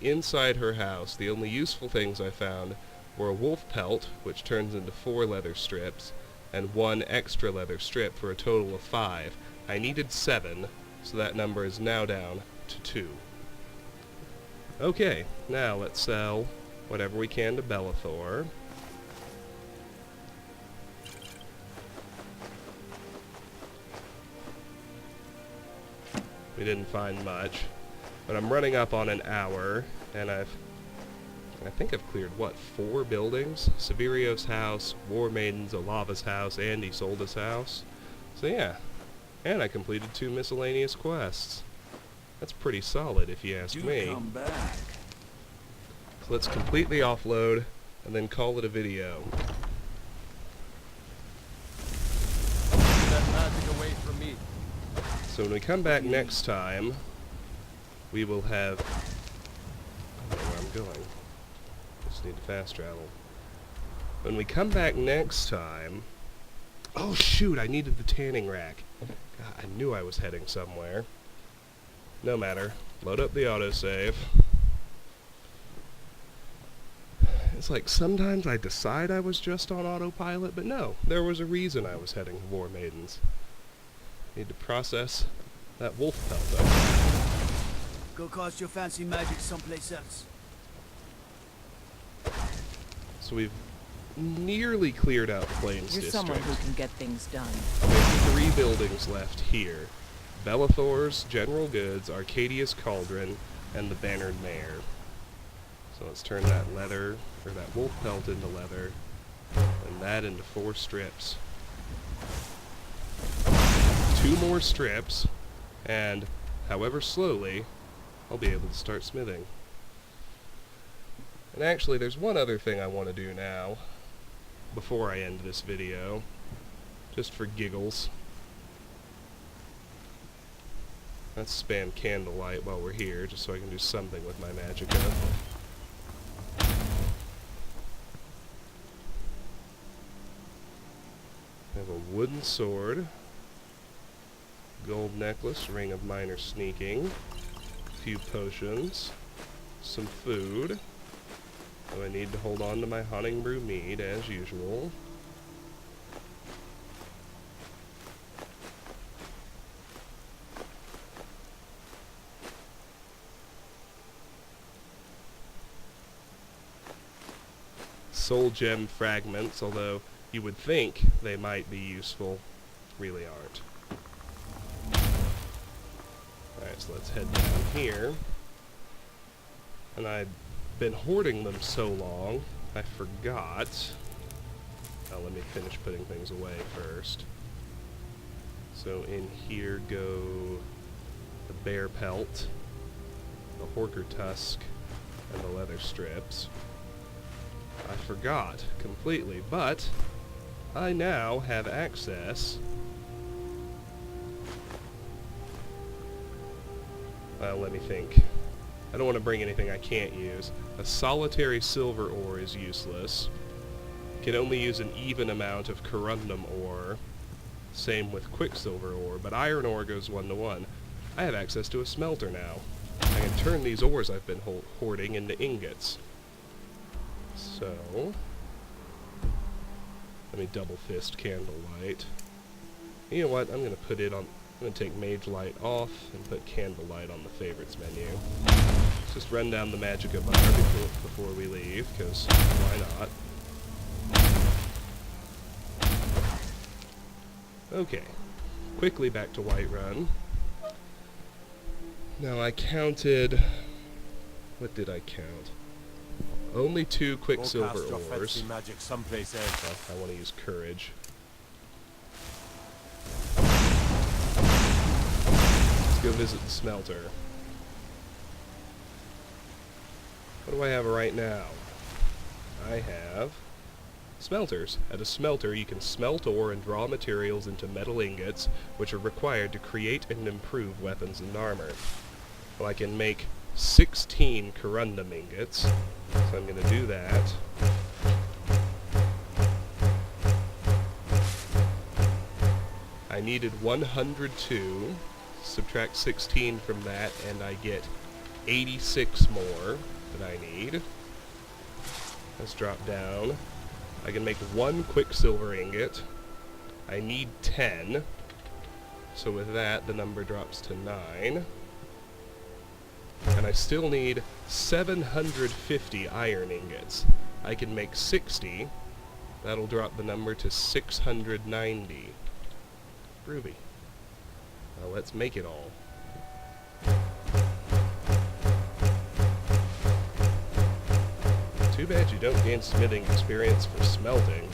inside her house, the only useful things I found were a wolf pelt, which turns into 4 leather strips, and 1 extra leather strip for a total of 5. I needed 7, so that number is now down to 2. Okay, now let's sell whatever we can to Bellathor. We didn't find much, but I'm running up on an hour, and I think I've cleared, what, 4 buildings? Severio's house, Warmaidens, Olava's house, and Ysolda's house. So yeah, and I completed 2 miscellaneous quests. That's pretty solid if you ask me. Come back. So let's completely offload, and then call it a video. Keep that magic away from me. So when we come back next time, we will have... I don't know where I'm going. Just need to fast travel. When we come back next time... Oh shoot, I needed the tanning rack. God, I knew I was heading somewhere. No matter. Load up the autosave. It's like sometimes I decide I was just on autopilot, but no, there was a reason I was heading to Warmaidens. Need to process that wolf pelt. Go cast your fancy magic someplace else. So we've nearly cleared out the Plains You're District. someone who can get things done. We have 3 buildings left here. Bellathor's General Goods, Arcadia's Cauldron, and the Bannered Mare. So let's turn that leather, or that wolf pelt into leather, and that into 4 strips. 2 more strips, and however slowly, I'll be able to start smithing. And actually, there's one other thing I want to do now, before I end this video, just for giggles. Let's spam candlelight while we're here, just so I can do something with my magicka. I have a wooden sword, gold necklace, ring of minor sneaking, a few potions, some food. So I need to hold on to my hunting brew mead as usual. Soul gem fragments, although you would think they might be useful, really aren't. Alright, so let's head down here. And I've been hoarding them so long, I forgot. Now let me finish putting things away first. So in here go the bear pelt, the horker tusk, and the leather strips. I forgot completely, but I now have access. Well, let me think. I don't want to bring anything I can't use. A solitary silver ore is useless. Can only use an even amount of corundum ore. Same with quicksilver ore, but iron ore goes 1 to 1. I have access to a smelter now. I can turn these ores I've been hoarding into ingots. So, let me double fist candlelight. You know what? I'm going to put it on. I'm going to take mage light off and put candlelight on the favorites menu. Let's just run down the magicka bar before we leave, because why not? Okay, quickly back to Whiterun. Now I counted. What did I count? Only 2 quicksilver ores. Magic someplace else. I want to use courage. Let's go visit the smelter. What do I have right now? I have smelters. At a smelter, you can smelt ore and draw materials into metal ingots, which are required to create and improve weapons and armor. Well, I can make 16 corundum ingots, so I'm going to do that. I needed 102, subtract 16 from that, and I get 86 more that I need. Let's drop down. I can make 1 quicksilver ingot, I need 10. So with that, the number drops to 9. And I still need 750 iron ingots. I can make 60. That'll drop the number to 690. Groovy. Well, let's make it all. Too bad you don't gain smithing experience for smelting.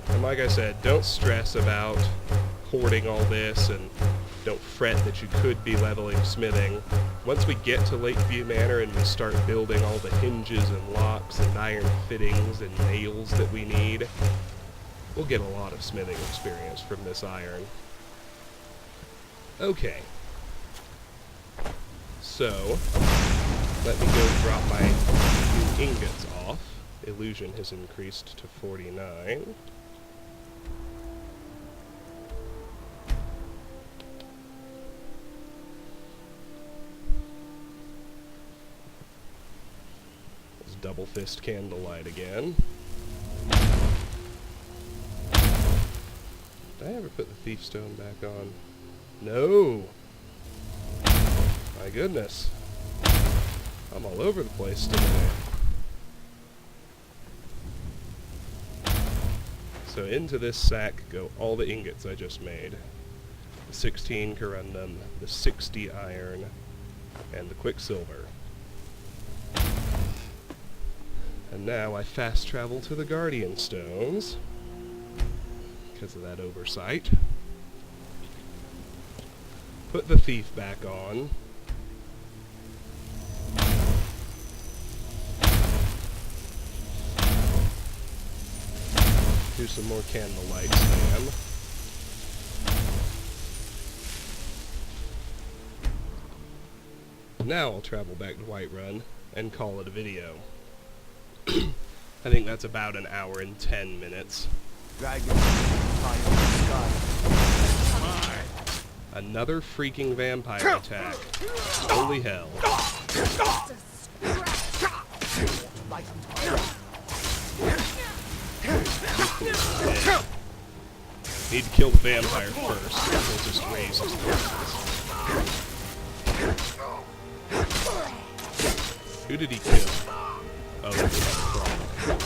And like I said, don't stress about hoarding all this, and don't fret that you could be leveling smithing. Once we get to Lakeview Manor and we start building all the hinges and locks and iron fittings and nails that we need, we'll get a lot of smithing experience from this iron. Okay. So, let me go drop my new ingots off. Illusion has increased to 49. Let's double fist candlelight again. Did I ever put the thief stone back on? No! My goodness. I'm all over the place today. So into this sack go all the ingots I just made. The 16 corundum, the 60 iron, and the quicksilver. And now I fast travel to the Guardian Stones, because of that oversight. Put the thief back on. Do some more candlelight spam. Now I'll travel back to Whiterun and call it a video. I think that's about an hour and 10 minutes. Another freaking vampire attack. Holy hell. Need to kill the vampire first, and we'll just raise his forces. Who did he kill? Oh, that was the frog.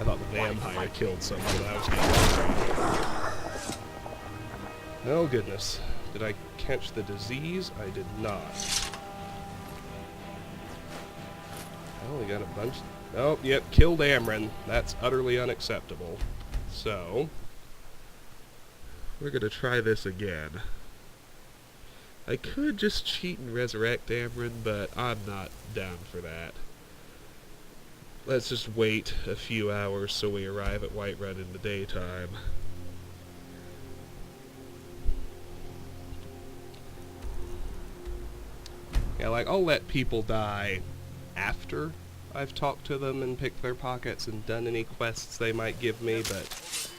I thought the vampire killed someone. I was getting worried. Oh goodness. Did I catch the disease? I did not. Oh, we got a bunch. Oh, yep, killed Amryn. That's utterly unacceptable. So, we're gonna try this again. I could just cheat and resurrect Amryn, but I'm not down for that. Let's just wait a few hours so we arrive at Whiterun in the daytime. Yeah, like, I'll let people die after I've talked to them and picked their pockets and done any quests they might give me, but...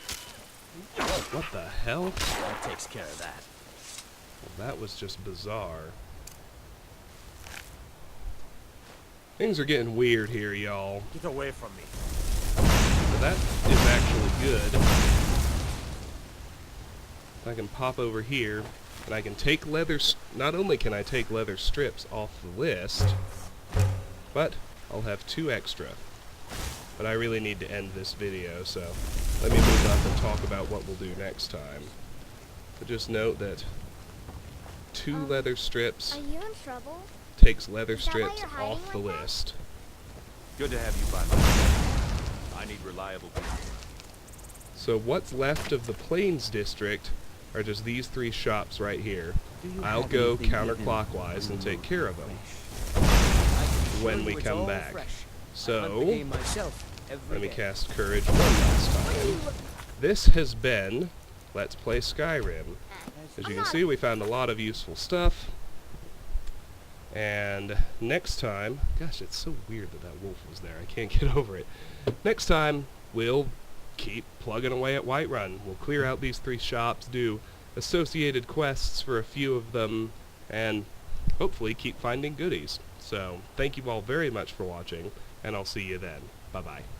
What the hell? That takes care of that. Well, that was just bizarre. Things are getting weird here, y'all. Get away from me. So that is actually good. I can pop over here, and I can take leather... Not only can I take leather strips off the list, but I'll have 2 extra. But I really need to end this video, so let me move up and talk about what we'll do next time. But just note that 2 leather strips Are you in trouble? takes leather Is that why strips you're hiding off the like that? list. Good to have you by my side. I need reliable people. So what's left of the Plains District are just these 3 shops right here. I'll go counterclockwise and take care of them when we come back. So, let me cast Courage one last time. This has been Let's Play Skyrim. As you can see, we found a lot of useful stuff. And next time... Gosh, it's so weird that that wolf was there. I can't get over it. Next time, we'll keep plugging away at Whiterun. We'll clear out these 3 shops, do associated quests for a few of them, and hopefully keep finding goodies. So, thank you all very much for watching, and I'll see you then. Bye-bye.